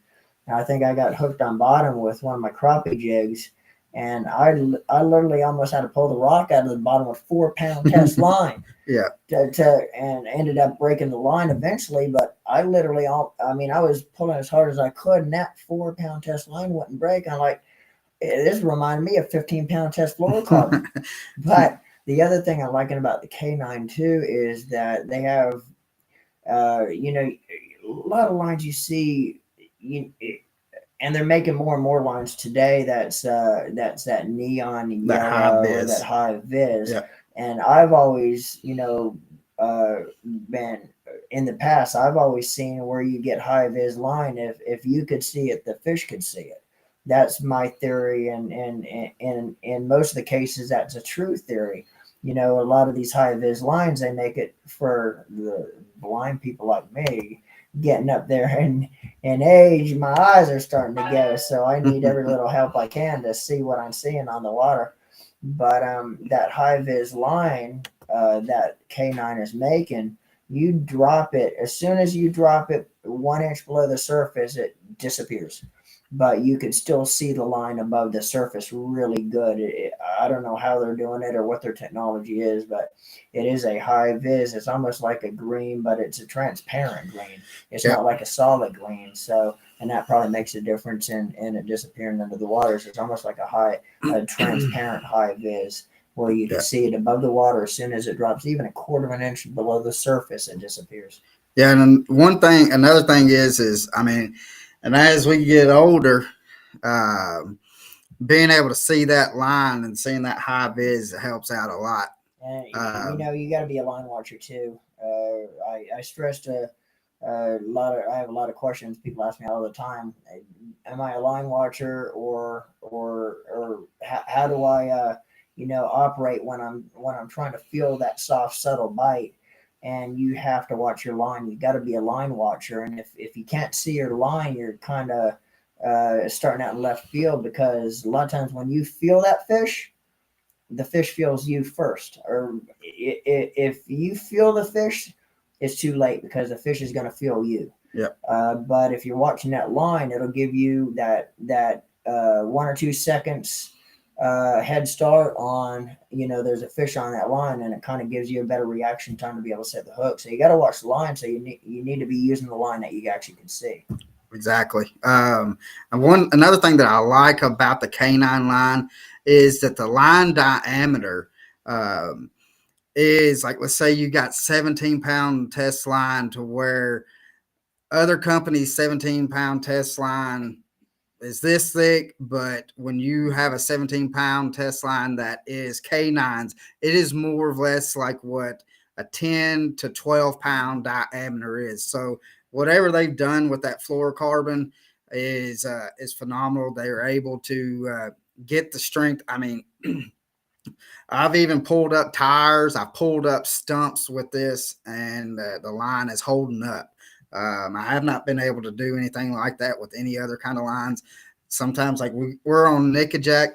I think I got hooked on bottom with one of my crappie jigs, and I literally almost had to pull the rock out of the bottom with 4-pound test line. Yeah. And ended up breaking the line eventually, but I was pulling as hard as I could, and that 4-pound test line wouldn't break. I'm like, this reminded me of 15-pound test fluorocarbon. But the other thing I'm liking about the K9 too is that they have, a lot of lines you see. And they're making more and more lines today. That's that neon yellow, that high vis. Yeah. And I've always, been in the past, I've always seen where you get high vis line. If you could see it, the fish could see it. That's my theory, and in most of the cases, that's a true theory. You know, a lot of these high vis lines, they make it for the blind people like me, getting up there in age. My eyes are starting to go, so I need every little help I can to see what I'm seeing on the water. But that high vis line that K9 is making, you drop it, as soon as you drop it 1 inch below the surface, it disappears. But you can still see the line above the surface really good. I don't know how they're doing it or what their technology is, but it is a high vis. It's almost like a green, but it's a transparent green. It's Yeah. not like a solid green. So, and that probably makes a difference in it disappearing under the waters. It's almost like a transparent high vis where you can Yeah. see it above the water. As soon as it drops even a quarter of an inch below the surface, it disappears. Yeah. And another thing is, I mean, and as we get older, um, being able to see that line and seeing that high vis helps out a lot. And Um, you got to be a line watcher too. I stressed a lot of. I have a lot of questions. People ask me all the time. Am I a line watcher, or how do I operate when I'm trying to feel that soft subtle bite? And you have to watch your line. You got to be a line watcher. And if you can't see your line, you're kind of starting out in left field, because a lot of times when you feel that fish, the fish feels you first. Or if you feel the fish, it's too late, because the fish is going to feel you. yeah. But if you're watching that line, it'll give you that 1 or 2 seconds head start on, there's a fish on that line, and it kind of gives you a better reaction time to be able to set the hook. So you got to watch the line. So you need to be using the line that you actually can see. Exactly. And another thing that I like about the K9 line is that the line diameter is like, let's say you got 17-pound test line, to where other companies' 17-pound test line is this thick, but when you have a 17-pound test line that is K9's, it is more or less like what a 10 to 12-pound diameter is. So whatever they've done with that fluorocarbon is phenomenal. They are able to get the strength. I mean, I've even pulled up tires. I pulled up stumps with this, and the line is holding up. I have not been able to do anything like that with any other kind of lines. Sometimes, like we're on Nickajack,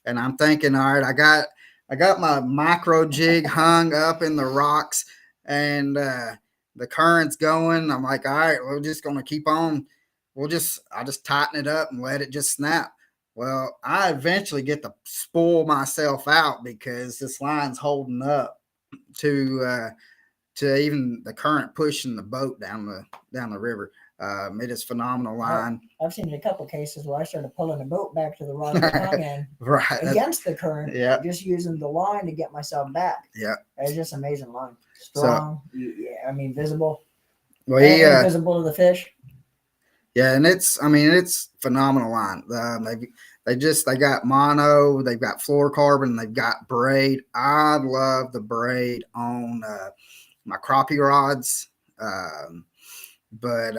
and I'm thinking, all right, I got my micro jig hung up in the rocks, and the current's going. I'm like, all right, we're just gonna keep on. I'll just tighten it up and let it just snap. Well, I eventually get to spoil myself out, because this line's holding up to even the current pushing the boat down the river. It is phenomenal line. I've seen a couple cases where I started pulling the boat back to the rock it hung in Right. against the current, Yeah. just using the line to get myself back. Yeah. It's just amazing line. Strong. So, I mean, visible. Well, visible to the fish. Yeah, and it's phenomenal line. They got mono, they've got fluorocarbon, they've got braid. I love the braid on my crappie rods, but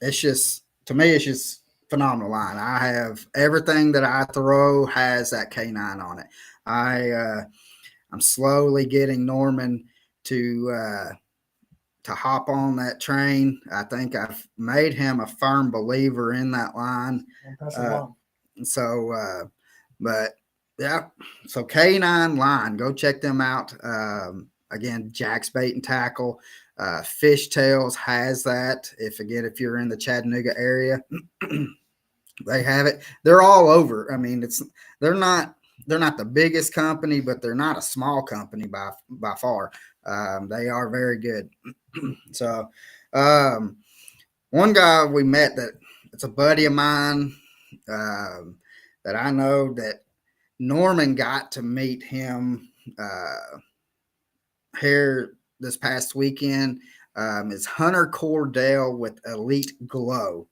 it's just, to me, it's just phenomenal line. I have everything that I throw has that K9 on it. I'm slowly getting Norman to hop on that train. I think I've made him a firm believer in that line. But yeah, so K9 line, go check them out. Again, Jack's Bait and Tackle, Fishtails has that. If you're in the Chattanooga area, they have it. They're all over. I mean, they're not the biggest company, but they're not a small company by far. They are very good. So, one guy we met that it's a buddy of mine, that I know, that Norman got to meet him here this past weekend, is Hunter Cordell with Elite Glow.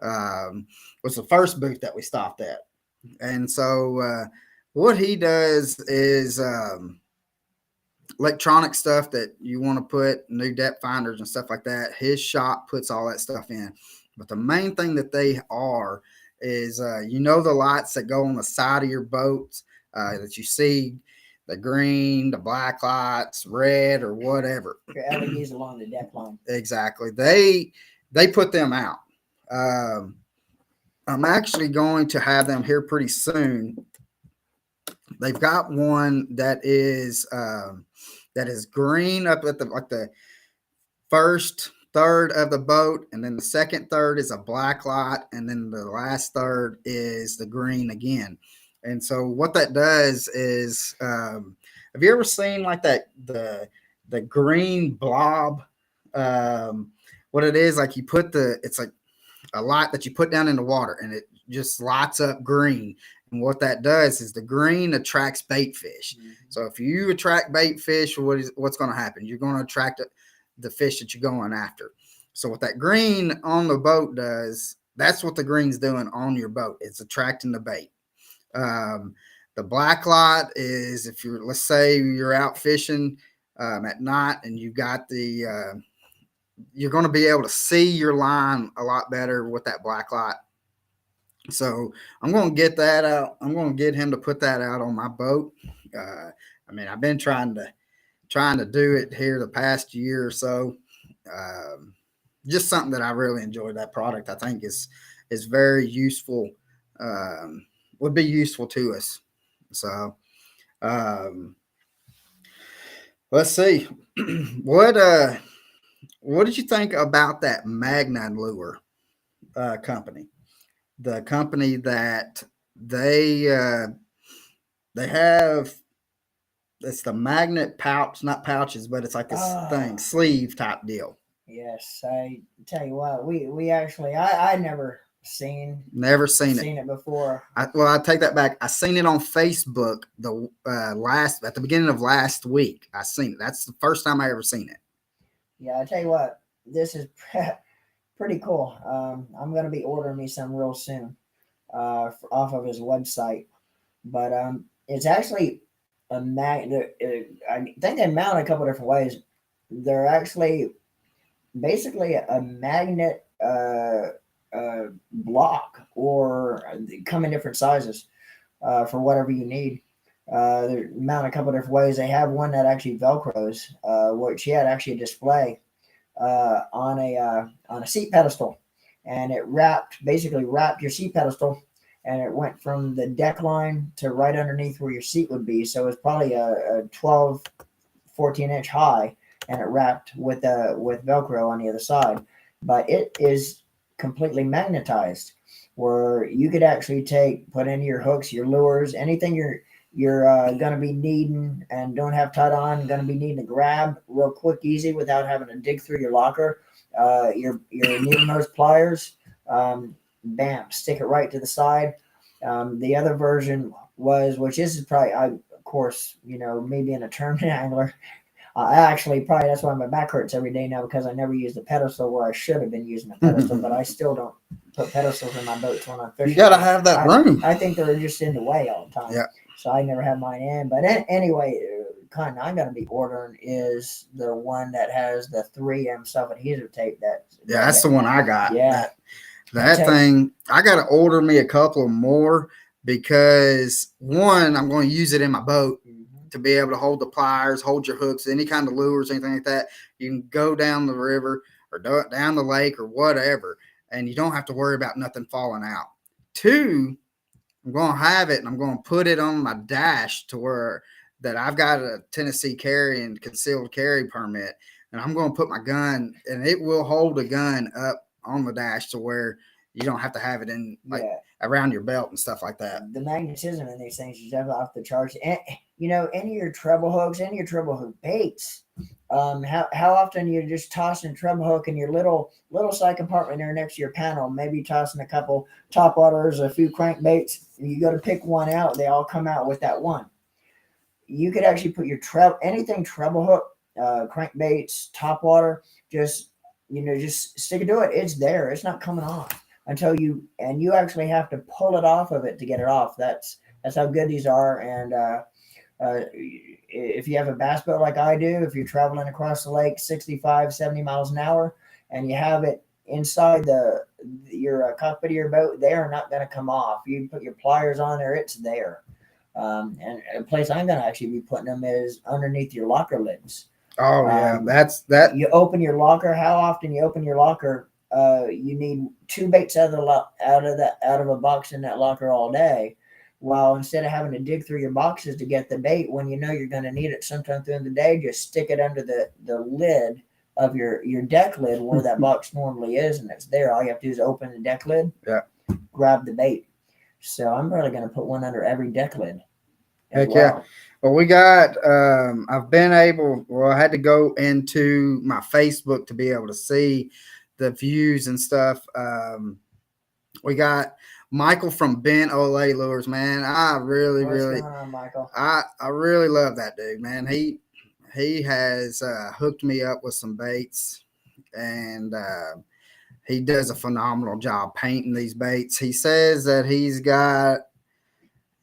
Was the first booth that we stopped at. And so what he does is electronic stuff that you want to put, new depth finders and stuff like that. His shop puts all that stuff in. But the main thing that they are is, the lights that go on the side of your boats that you see, the green, the black lights, red, or whatever. Your LEDs along the deck line. Exactly. They put them out. I'm actually going to have them here pretty soon. They've got one that is green up at the first third of the boat, and then the second third is a black light, and then the last third is the green again. And so what that does is, have you ever seen like that the green blob? What it is, like it's like a light that you put down in the water, and it just lights up green. And what that does is the green attracts bait fish. Mm-hmm. So if you attract bait fish, what's going to happen? You're going to attract the fish that you're going after. So what that green on the boat does, that's what the green's doing on your boat. It's attracting the bait. The black light is if let's say you're out fishing at night, and you got you're going to be able to see your line a lot better with that black light. So I'm going to get that out. I'm going to get him to put that out on my boat. I've been trying to do it here the past year or so. Just something that I really enjoy. That product, I think, is very useful. Would be useful to us. So let's see. What did you think about that Magna Lure company? The company that they have, it's the magnet pouch, not pouches, but it's like this thing, sleeve type deal. Yes, I tell you what, we actually, I never seen it before. I take that back. I seen it on Facebook at the beginning of last week. I seen it. That's the first time I ever seen it. Yeah, I tell you what, this is pretty cool. I'm going to be ordering me some real soon off of his website. But it's actually a magnet. I think they mount a couple different ways. They're actually basically a magnet block, or come in different sizes for whatever you need. They mount a couple different ways. They have one that actually Velcros, which he had actually a display on a seat pedestal, and it basically wrapped your seat pedestal, and it went from the deck line to right underneath where your seat would be. So it's probably a 12, 14-inch high, and it wrapped with Velcro on the other side. But it is completely magnetized, where you could actually put in your hooks, your lures, anything you're going to be needing and don't have tied on, going to be needing to grab real quick, easy, without having to dig through your locker. Your needle nose pliers, bam, stick it right to the side. The other version which is probably, of course, me being a tournament angler, probably that's why my back hurts every day now, because I never use the pedestal where I should have been using the pedestal, but I still don't put pedestals in my boats when I'm fishing. You got to have that room. I think they're just in the way all the time. Yeah. So I never have mine in. But anyway, kind I'm going to be ordering is the one that has the 3M self-adhesive tape. That's the one I got. Yeah. That thing, I got to order me a couple more, because one, I'm going to use it in my boat to be able to hold the pliers, hold your hooks, any kind of lures, anything like that. You can go down the river or down the lake or whatever, and you don't have to worry about nothing falling out. Two, I'm going to have it, and I'm going to put it on my dash to where that I've got a Tennessee carry and concealed carry permit, and I'm going to put my gun, and it will hold a gun up on the dash to where you don't have to have it in around your belt and stuff like that. The magnetism in these things is definitely off the charts. And any of your treble hooks, any of your treble hook baits, how often you're just tossing a treble hook in your little side compartment there next to your panel, maybe tossing a couple top waters, a few crankbaits. You go to pick one out, they all come out with that one. You could actually put your anything treble hook, crankbaits, top water, just stick it to it. It's there. It's not coming off until you actually have to pull it off of it to get it off. That's how good these are. And if you have a bass boat like I do, if you're traveling across the lake 65, 70 miles an hour, and you have it inside your cockpit of your boat, they are not going to come off. You put your pliers on there, it's there. And a place I'm going to actually be putting them is underneath your locker lids. Oh yeah, that's that. You open your locker. How often you open your locker? You need 2 baits out of a box in that locker all day. Well, instead of having to dig through your boxes to get the bait, when you know you're going to need it sometime during the day, just stick it under the lid of your deck lid where that box normally is, and it's there. All you have to do is open the deck lid, grab the bait. So I'm probably going to put one under every deck lid. Heck yeah. Well, we got, I've been able, well, I had to go into my Facebook to be able to see the views and stuff. We got Michael from Ben Olay Lures, man. What's going on, Michael? I really love that dude, man. He has hooked me up with some baits, and he does a phenomenal job painting these baits. He says that he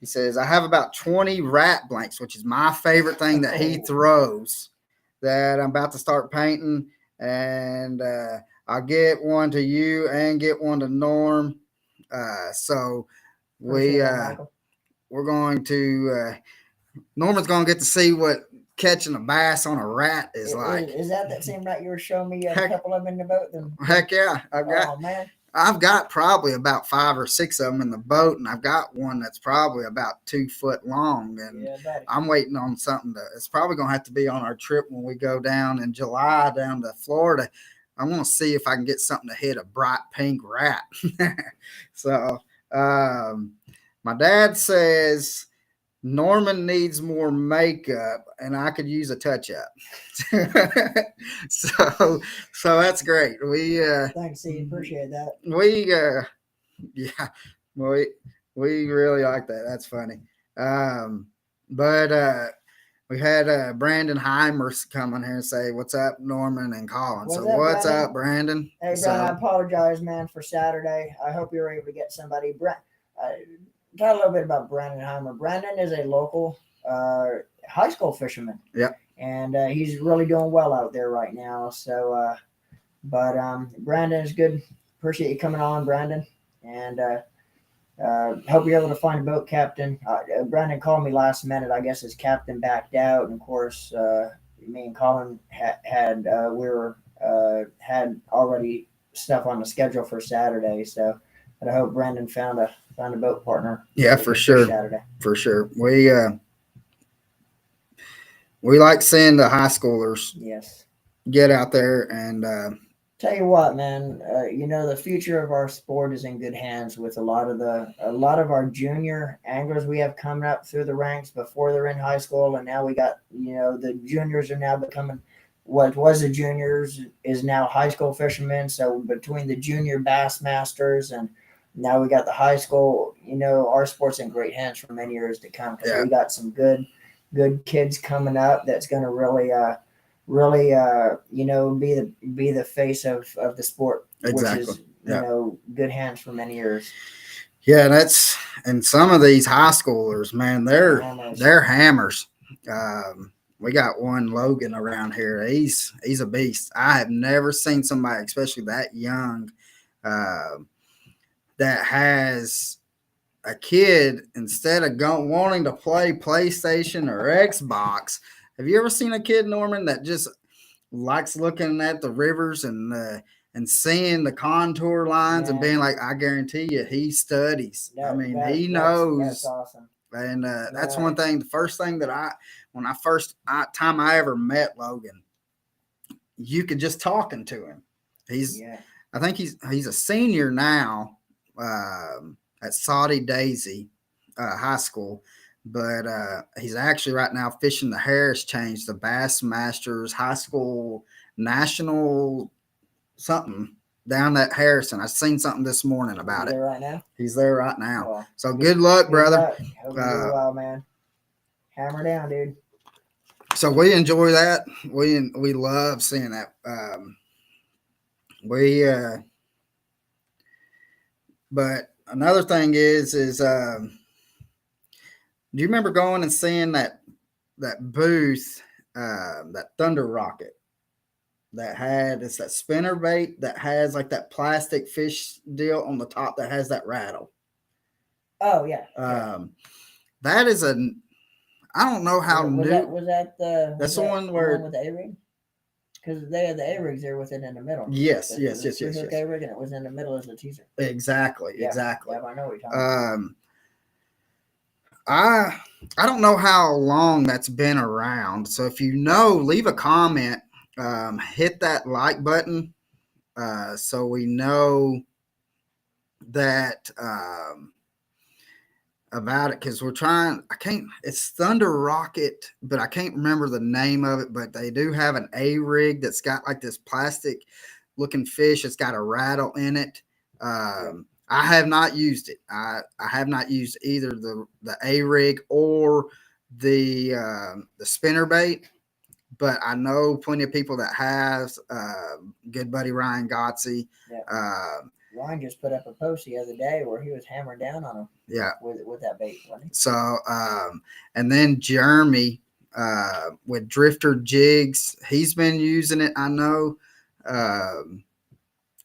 says, I have about 20 rat blanks, which is my favorite thing that he throws, that I'm about to start painting. And I'll get one to you and get one to Norm. So we're going to, Norman's going to get to see what catching a bass on a rat is like. Is that same rat you were showing me? You had a couple of them in the boat? Heck yeah. I've got probably about 5 or 6 of them in the boat, and I've got one that's probably about 2 foot long, and I'm waiting on something it's probably going to have to be on our trip when we go down in July down to Florida. I want to see if I can get something to hit a bright pink rat. So my dad says Norman needs more makeup, and I could use a touch up. so that's great. Thanks, Steve. Appreciate that. We really like that. That's funny. But we had Brandon Heimers come on here and say, "What's up, Norman and Colin?" What's up, Brandon? Hey, Brandon, I apologize, man, for Saturday. I hope you were able to get somebody. Talk a little bit about Brandon Heimer. Brandon is a local high school fisherman. Yep. And he's really doing well out there right now. So, but Brandon is good. Appreciate you coming on, Brandon. And hope you're able to find a boat captain. Brandon called me last minute. I guess his captain backed out. And of course, me and Colin had already stuff on the schedule for Saturday. So, but I hope Brandon found a boat partner. Yeah, for sure. Saturday. For sure. We like seeing the high schoolers get out there and tell you what, man, the future of our sport is in good hands with a lot of our junior anglers we have coming up through the ranks before they're in high school, and now we got, the juniors are now becoming what was the juniors is now high school fishermen. So between the junior bass masters and now we got the high school, our sport's in great hands for many years to come, because we got some good kids coming up that's going to really be the face of the sport, exactly. Which is good hands for many years. Yeah, and some of these high schoolers, man, they're hammers. We got one Logan around here. He's a beast. I have never seen somebody, especially that young, that has a kid, instead of wanting to play PlayStation or Xbox. Have you ever seen a kid, Norman, that just likes looking at the rivers and seeing the contour lines and being like, I guarantee you, he studies. He knows. That's awesome. And that's one thing. The first thing that time I ever met Logan, you could just talking to him. I think he's a senior now at Saudi Daisy High School. But he's actually right now fishing the Harris Change, the Bass Masters High School National something down at Harrison. I seen something this morning about it. Right now? He's there right now. Well, so good luck, brother. Hope you do well, man. Hammer down, dude. So we enjoy that. We love seeing that. But another thing is do you remember going and seeing that booth, that Thunder Rocket it's that spinner bait that has like that plastic fish deal on the top that has that rattle. Oh yeah. That is I don't know how was new. that That's the one the where one with the A rig? Because they had the A rigs there with it in the middle. yes, The yes, yes, three yes, hook yes. A rig, and it was in the middle as the teaser. Exactly, Yeah, exactly. yeah, I know what you're talking about. I don't know how long that's been around. So if you know, leave a comment. Hit that like button so we know that about it because we're trying. I can't. It's Thunder Rocket, but I can't remember the name of it. But they do have an A rig that's got like this plastic looking fish. It's got a rattle in it. I have not used it. I have not used either the A rig or the spinner bait. But I know plenty of people that has. Good buddy Ryan Gotsey. Yeah. Uh, Ryan just put up a post the other day where he was hammering down on him. Yeah. With that bait. So, and then Jeremy with Drifter Jigs, he's been using it. I know.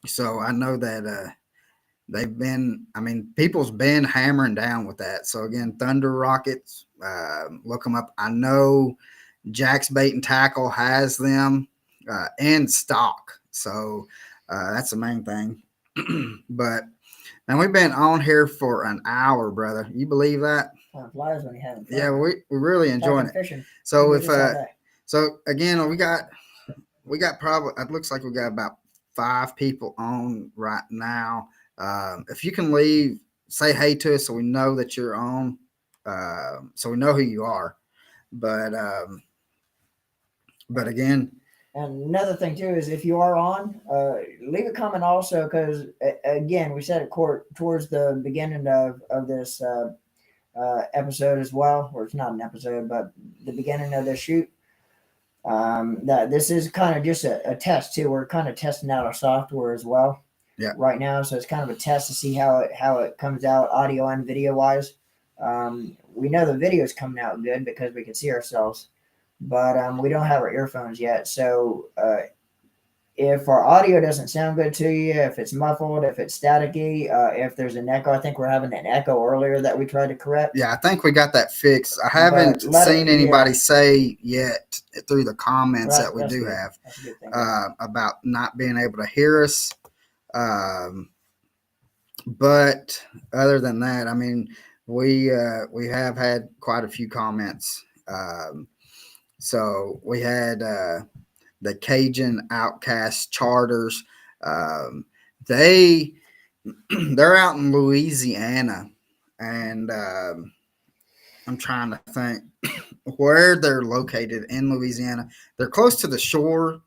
So I know that they've been. I mean, people's been hammering down with that. So again, Thunder Rockets, look them up. I know Jack's Bait and Tackle has them in stock. So that's the main thing. But and we've been on here for an hour, brother. You believe that? Time flies when you're having fun. Yeah, we're really enjoying it. Fishing. So so again, we got probably, it looks like we got about 5 people on right now. If you can say hey to us so we know that you're on, so we know who you are. But again. And another thing too is if you are on, leave a comment also because again we said it towards the beginning of this episode as well, or it's not an episode, but the beginning of the shoot. That this is kind of just a test too. We're kind of testing out our software as well. Yeah. Right now, so it's kind of a test to see how it comes out audio and video wise. We know the video is coming out good because we can see ourselves. But we don't have our earphones yet. So if our audio doesn't sound good to you, if it's muffled, if it's staticky, if there's an echo, I think we're having an echo earlier that we tried to correct. Yeah, I think we got that fixed. I haven't seen anybody say yet through the comments that we do have about not being able to hear us. But other than that, I mean, we have had quite a few comments. So we had the Cajun Outcast Charters. They're out in Louisiana, and I'm trying to think where they're located in Louisiana. They're close to the shore,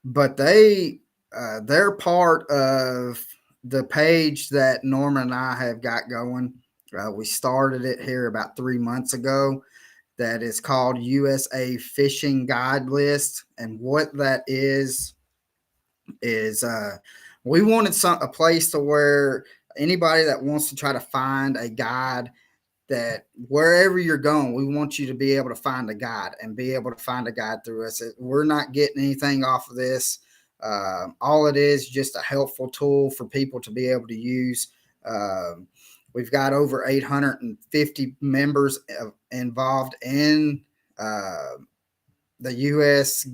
but they're part of the page that Norman and I have got going. We started it here about 3 months ago. That is called USA Fishing Guide List. And what that is we wanted a place to where anybody that wants to try to find a guide, that wherever you're going, we want you to be able to find a guide and be able to find a guide through us. We're not getting anything off of this. All it is just a helpful tool for people to be able to use. We've got over 850 members involved in the U.S.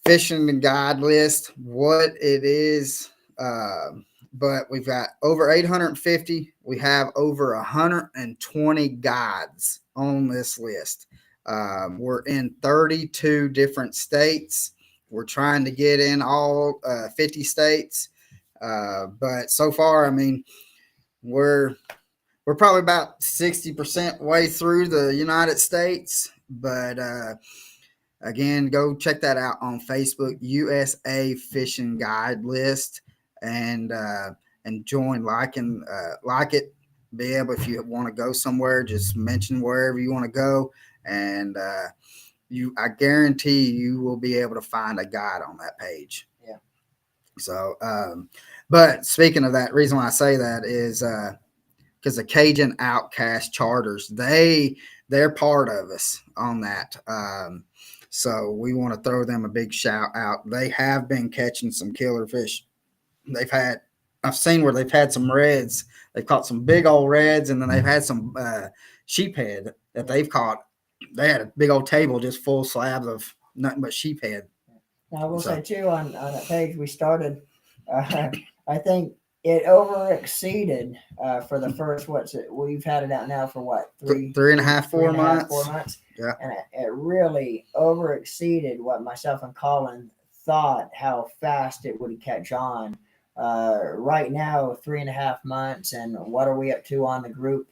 Fishing Guide List. What it is, but we've got over 850. We have over 120 guides on this list. We're in 32 different states. We're trying to get in all 50 states, but so far, I mean, we're probably about 60% way through the United States, but again, go check that out on Facebook, USA Fishing Guide List, and join, like it. Be able, if you want to go somewhere, just mention wherever you want to go, and I guarantee you will be able to find a guide on that page. Yeah. So, but speaking of that, reason why I say that is because the Cajun Outcast Charters, they're part of us on that. So we want to throw them a big shout out. They have been catching some killer fish. I've seen where they've had some reds. They've caught some big old reds, and then they've had some sheephead that they've caught. They had a big old table just full slabs of nothing but sheephead. Now, I will say too, on that page we started, I think it over exceeded for the first, we've had it out now for what, three and a half, 4 months. 4 months. Yeah. And it really over exceeded what myself and Colin thought how fast it would catch on. Right now, 3.5 months, and what are we up to on the group?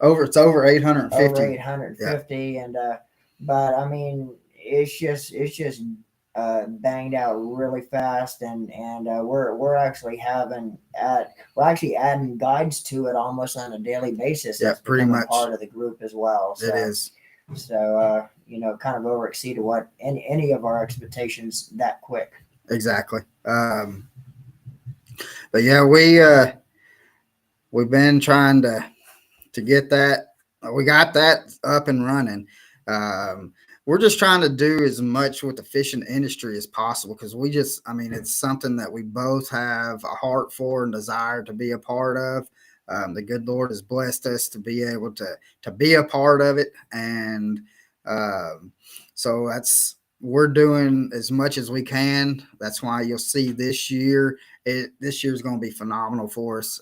It's over 850. Over 850, yeah. And but I mean, it's just banged out really fast, and we're actually adding guides to it almost on a daily basis. Yeah, pretty much part of the group as well. So, it is. So kind of over exceeded what any of our expectations that quick. Exactly. But yeah, we've been trying to get that. We got that up and running. We're just trying to do as much with the fishing industry as possible because it's something that we both have a heart for and desire to be a part of. The good Lord has blessed us to be able to be a part of it, and so we're doing as much as we can. That's why you'll see this year. This year is going to be phenomenal for us.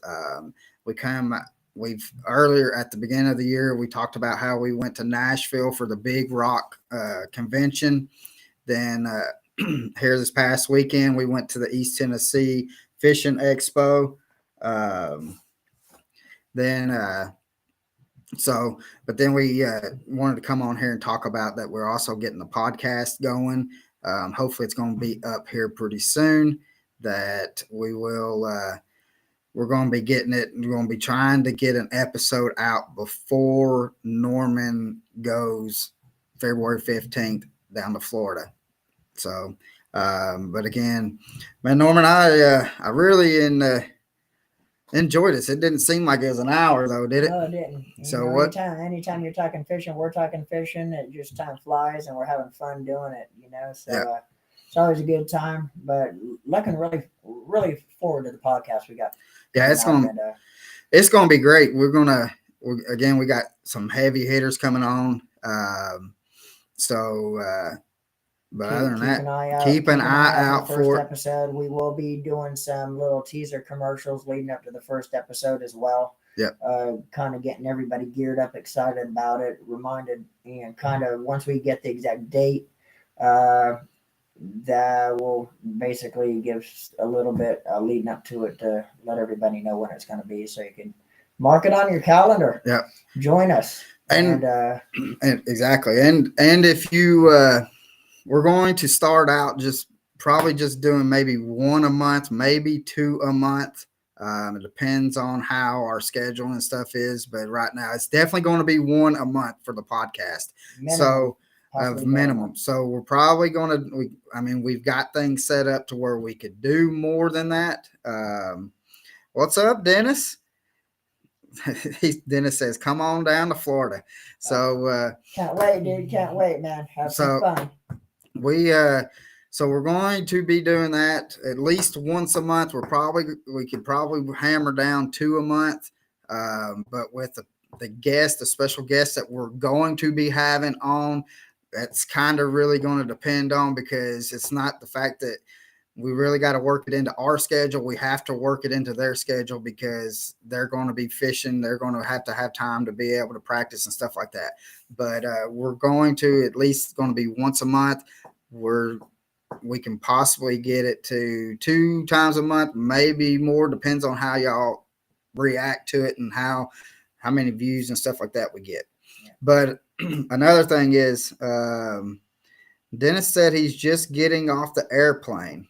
We've earlier at the beginning of the year, we talked about how we went to Nashville for the Big Rock convention. Then here this past weekend, we went to the East Tennessee Fishing Expo. But then we wanted to come on here and talk about that. We're also getting the podcast going. Hopefully it's going to be up here pretty soon. That we will. We're going to be getting it. We're going to be trying to get an episode out before Norman goes February 15th down to Florida. So, but again, man, Norman, I really enjoyed this. It didn't seem like it was an hour though, did it? No, it didn't. Anytime you're talking fishing, we're talking fishing. It just time flies, and we're having fun doing it. So yeah. It's always a good time. But looking really, really forward to the podcast we got. Yeah, it's gonna be great. We got some heavy hitters coming on. But other than that, keep an eye out for the first episode. We will be doing some little teaser commercials leading up to the first episode as well. Yep. Kind of getting everybody geared up, excited about it, reminded, and kind of once we get the exact date, that will basically give a little bit leading up to it to let everybody know when it's going to be, so you can mark it on your calendar. Yeah. Join us. And exactly. And if you, we're going to start out probably just doing maybe one a month, maybe 2 a month. It depends on how our schedule and stuff is, but right now it's definitely going to be 1 a month for the podcast. Minimum. So we're probably going to, we've got things set up to where we could do more than that. What's up, Dennis? Dennis says, come on down to Florida. So can't wait, dude. Can't wait, man. Have some fun. So we're going to be doing that at least once a month. We could probably hammer down 2 a month. But with the special guest that we're going to be having on, that's kind of really going to depend on, because it's not the fact that we really got to work it into our schedule. We have to work it into their schedule because they're going to be fishing. They're going to have time to be able to practice and stuff like that. But we're going to at least going to be once a month. We can possibly get it to 2 times a month, maybe more. Depends on how y'all react to it and how many views and stuff like that we get. Yeah. But another thing is, Dennis said he's just getting off the airplane.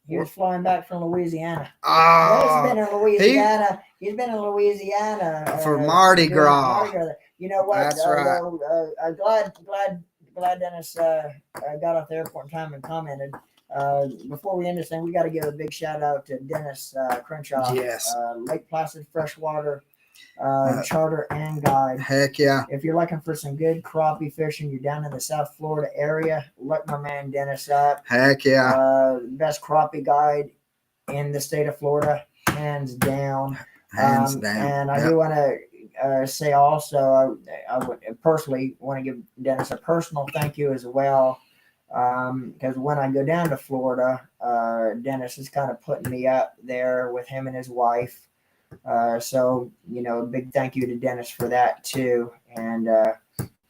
He was flying back from Louisiana. Oh, he's been in Louisiana. He's been in Louisiana for Mardi Gras. You know what? That's right. I'm glad Dennis got off the airport in time and commented. Before we end this thing, we got to give a big shout out to Dennis Crenshaw. Yes. Lake Placid Freshwater charter and guide. Heck yeah. If you're looking for some good crappie fishing, you're down in the South Florida area, look my man Dennis up. Heck yeah. Best crappie guide in the state of Florida, hands down. Hands down. And I do want to say also, I would personally want to give Dennis a personal thank you as well. Because when I go down to Florida, Dennis is kind of putting me up there with him and his wife. So, a big thank you to Dennis for that too. And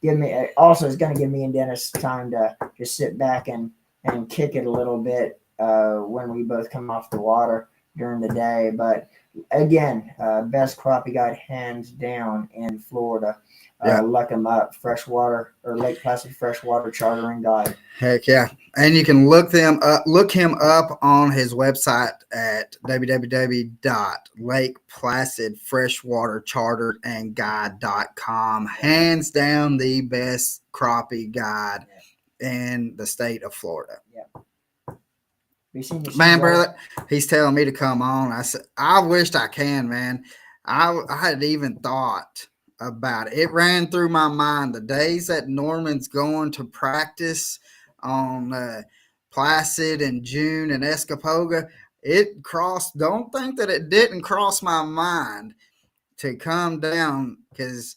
it's going to give me and Dennis time to just sit back and kick it a little bit when we both come off the water during the day. But again, best crappie guide hands down in Florida. Look him up, freshwater or Lake Placid freshwater chartering guide. Heck yeah. And you can look him up on his website at www.lakeplacidfreshwatercharteredandguide.com. Hands down the best crappie guide in the state of Florida. Yeah. Man, brother, he's telling me to come on. I said, I wished I can, man. I had even thought about it. It ran through my mind the days that Norman's going to practice on Placid and June and Escapoga. It crossed. Don't think that it didn't cross my mind to come down, because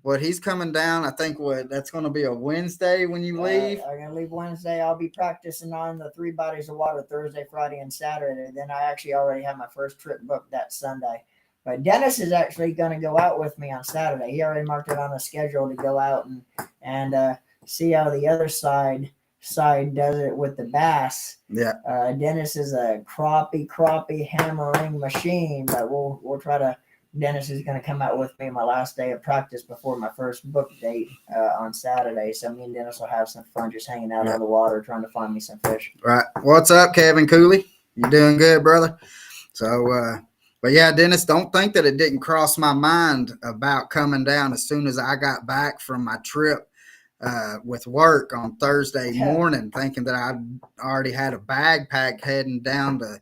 what he's coming down, I think that's going to be a Wednesday when you leave. I'm going to leave Wednesday. I'll be practicing on the 3 bodies of water Thursday, Friday, and Saturday. Then I actually already have my first trip booked that Sunday. But Dennis is actually going to go out with me on Saturday. He already marked it on the schedule to go out and see how the other side does it with the bass. Yeah. Dennis is a crappie hammering machine, but we'll try to. Dennis is going to come out with me my last day of practice before my first book date on Saturday. So me and Dennis will have some fun just hanging out on the water trying to find me some fish. Right. What's up, Kevin Cooley? You doing good, brother? So, but yeah, Dennis, don't think that it didn't cross my mind about coming down as soon as I got back from my trip with work on Thursday morning, thinking that I already had a bag packed heading down to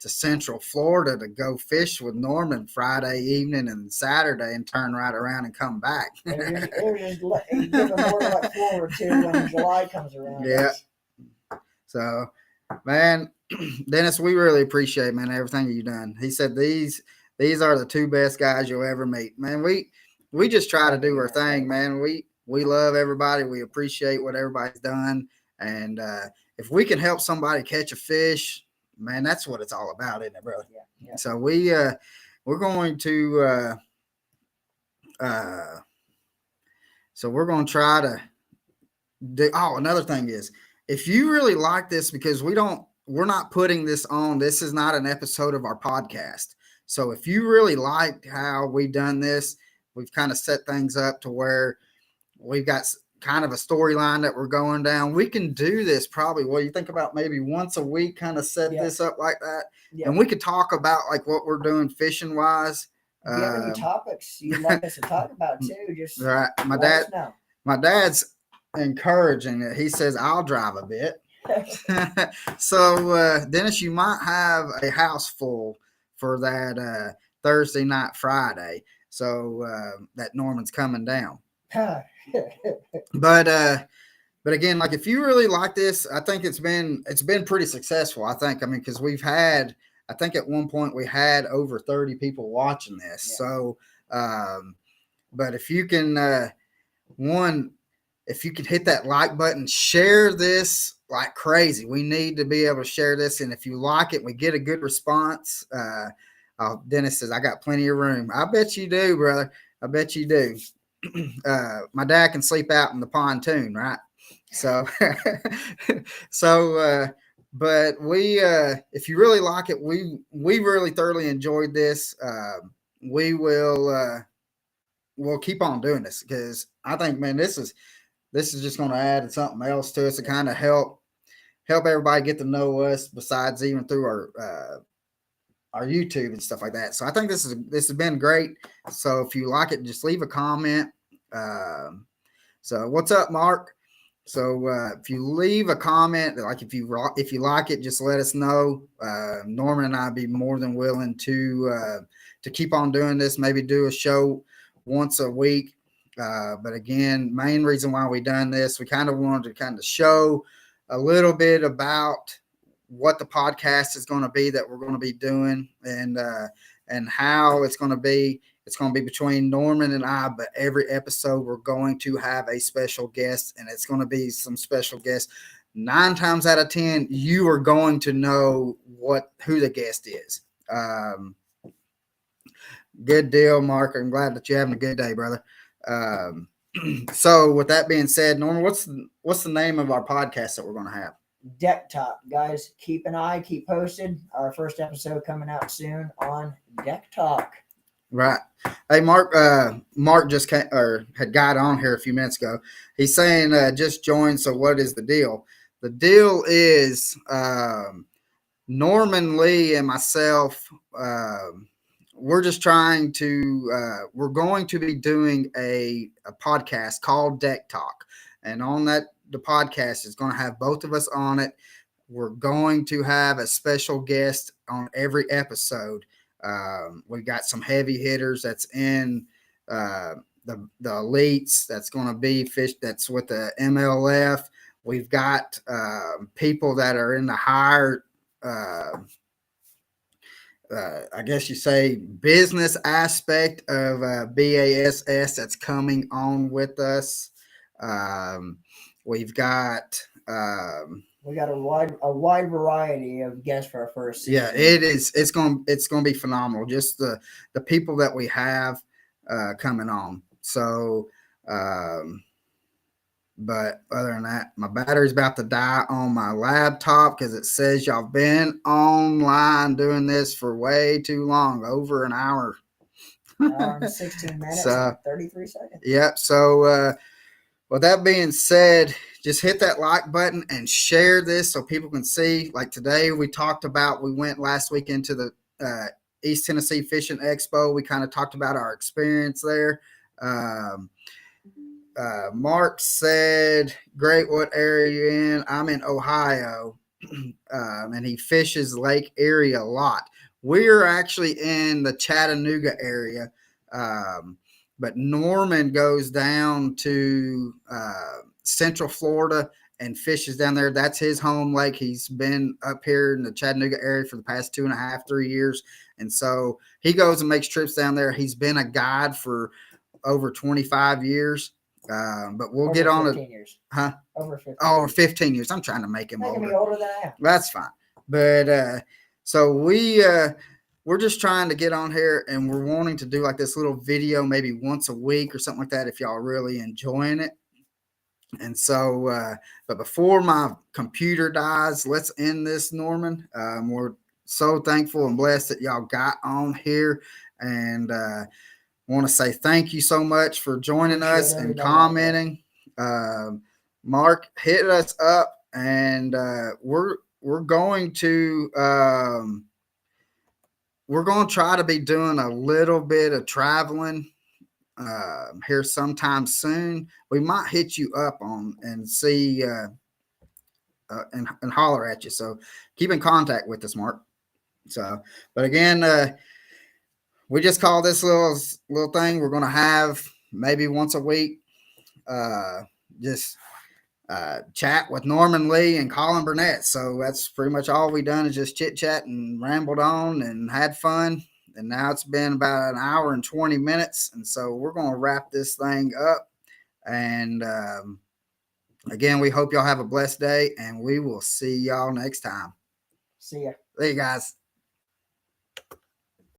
Central Florida to go fish with Norman Friday evening and Saturday and turn right around and come back. It was just giving more to look forward to when July comes around. Yeah. So, man, Dennis, we really appreciate, man, everything you've done. He said these are the 2 best guys you'll ever meet. Man, we just try to do our thing, man. We love everybody. We appreciate what everybody's done. And if we can help somebody catch a fish, man, that's what it's all about, isn't it, brother? Yeah. So we're going to try to do. Oh, another thing is, if you really like this, because we're not putting this on. This is not an episode of our podcast. So if you really like how we done this, we've kind of set things up to where we've got kind of a storyline that we're going down. We can do this probably, you think about maybe once a week, kind of set this up like that. Yeah. And we could talk about like what we're doing fishing wise. Do you have any topics you'd like us to talk about too? Just right. My dad's encouraging it. He says, I'll drive a bit. So Dennis, you might have a house full for that Thursday night, Friday. So that Norman's coming down. But again, like if you really like this, I think it's been pretty successful. I mean, because I think at one point we had over 30 people watching this. Yeah. So, but if you can, if you can hit that like button, share this like crazy. We need to be able to share this. And if you like it, we get a good response. Dennis says, I got plenty of room. I bet you do, brother. I bet you do. My dad can sleep out in the pontoon, right? So, but we, if you really like it, we really thoroughly enjoyed this. We'll keep on doing this, because I think, man, this is just going to add something else to us to kind of help everybody get to know us, besides even through our YouTube and stuff like that. So I think this has been great. So if you like it, just leave a comment. So what's up, Mark? So if you leave a comment, like if you like it, just let us know. Norman and I'd be more than willing to keep on doing this. Maybe do a show once a week. But again, main reason why we done this, we kind of wanted to kind of show a little bit about what the podcast is going to be that we're going to be doing, and how it's going to be. It's going to be between Norman and I, but every episode we're going to have a special guest, and it's going to be some special guests. 9 times out of 10, you are going to know who the guest is. Good deal, Mark. I'm glad that you're having a good day, brother. So, with that being said, Norman, what's the name of our podcast that we're going to have? Deck Talk, guys. Keep an eye, keep posted. Our first episode coming out soon on Deck Talk. Right. Hey, Mark. Mark just had got on here a few minutes ago. He's saying just joined. So what is the deal? The deal is Norman Lee and myself. We're just trying to. We're going to be doing a podcast called Deck Talk, and on the podcast is going to have both of us on it. We're going to have a special guest on every episode. We got some heavy hitters that's in the elites. That's going to be fish. That's with the MLF. We've got people that are in the higher, I guess you say, business aspect of BASS that's coming on with us. We've got. We got a wide variety of guests for our first season. Yeah, it is. It's going to be phenomenal. Just the people that we have coming on. So, but other than that, my battery's about to die on my laptop because it says y'all been online doing this for way too long, over an hour. 16 minutes and 33 seconds. Yep. So, with that being said, just hit that like button and share this so people can see. Like today, we went last week into the East Tennessee Fishing Expo. We kind of talked about our experience there. Mark said, great, what area are you in? I'm in Ohio, and he fishes Lake Erie a lot. We're actually in the Chattanooga area. But Norman goes down to Central Florida and fishes down there. That's his home lake. He's been up here in the Chattanooga area for the past 2.5, 3 years. And so he goes and makes trips down there. He's been a guide for over 25 years. But we'll get on it. Years. Huh? Over 15. Over 15 years. I'm trying to make him older. older. Me older than I am. That's fine. But so we're just trying to get on here, and we're wanting to do like this little video maybe once a week or something like that if y'all are really enjoying it. And so, but before my computer dies, let's end this, Norman. We're so thankful and blessed that y'all got on here, and want to say thank you so much for joining us and commenting. Mark, hit us up, and we're going to try to be doing a little bit of traveling here sometime soon. We might hit you up on and see and holler at you. So keep in contact with us, Mark. So, but again, we just call this little thing we're going to have maybe once a week. Just chat with Norman Lee and Colin Burnett. So that's pretty much all we done is just chit chat and rambled on and had fun. And now it's been about an hour and 20 minutes. And so we're going to wrap this thing up. And again, we hope y'all have a blessed day, and we will see y'all next time. See ya. See you guys.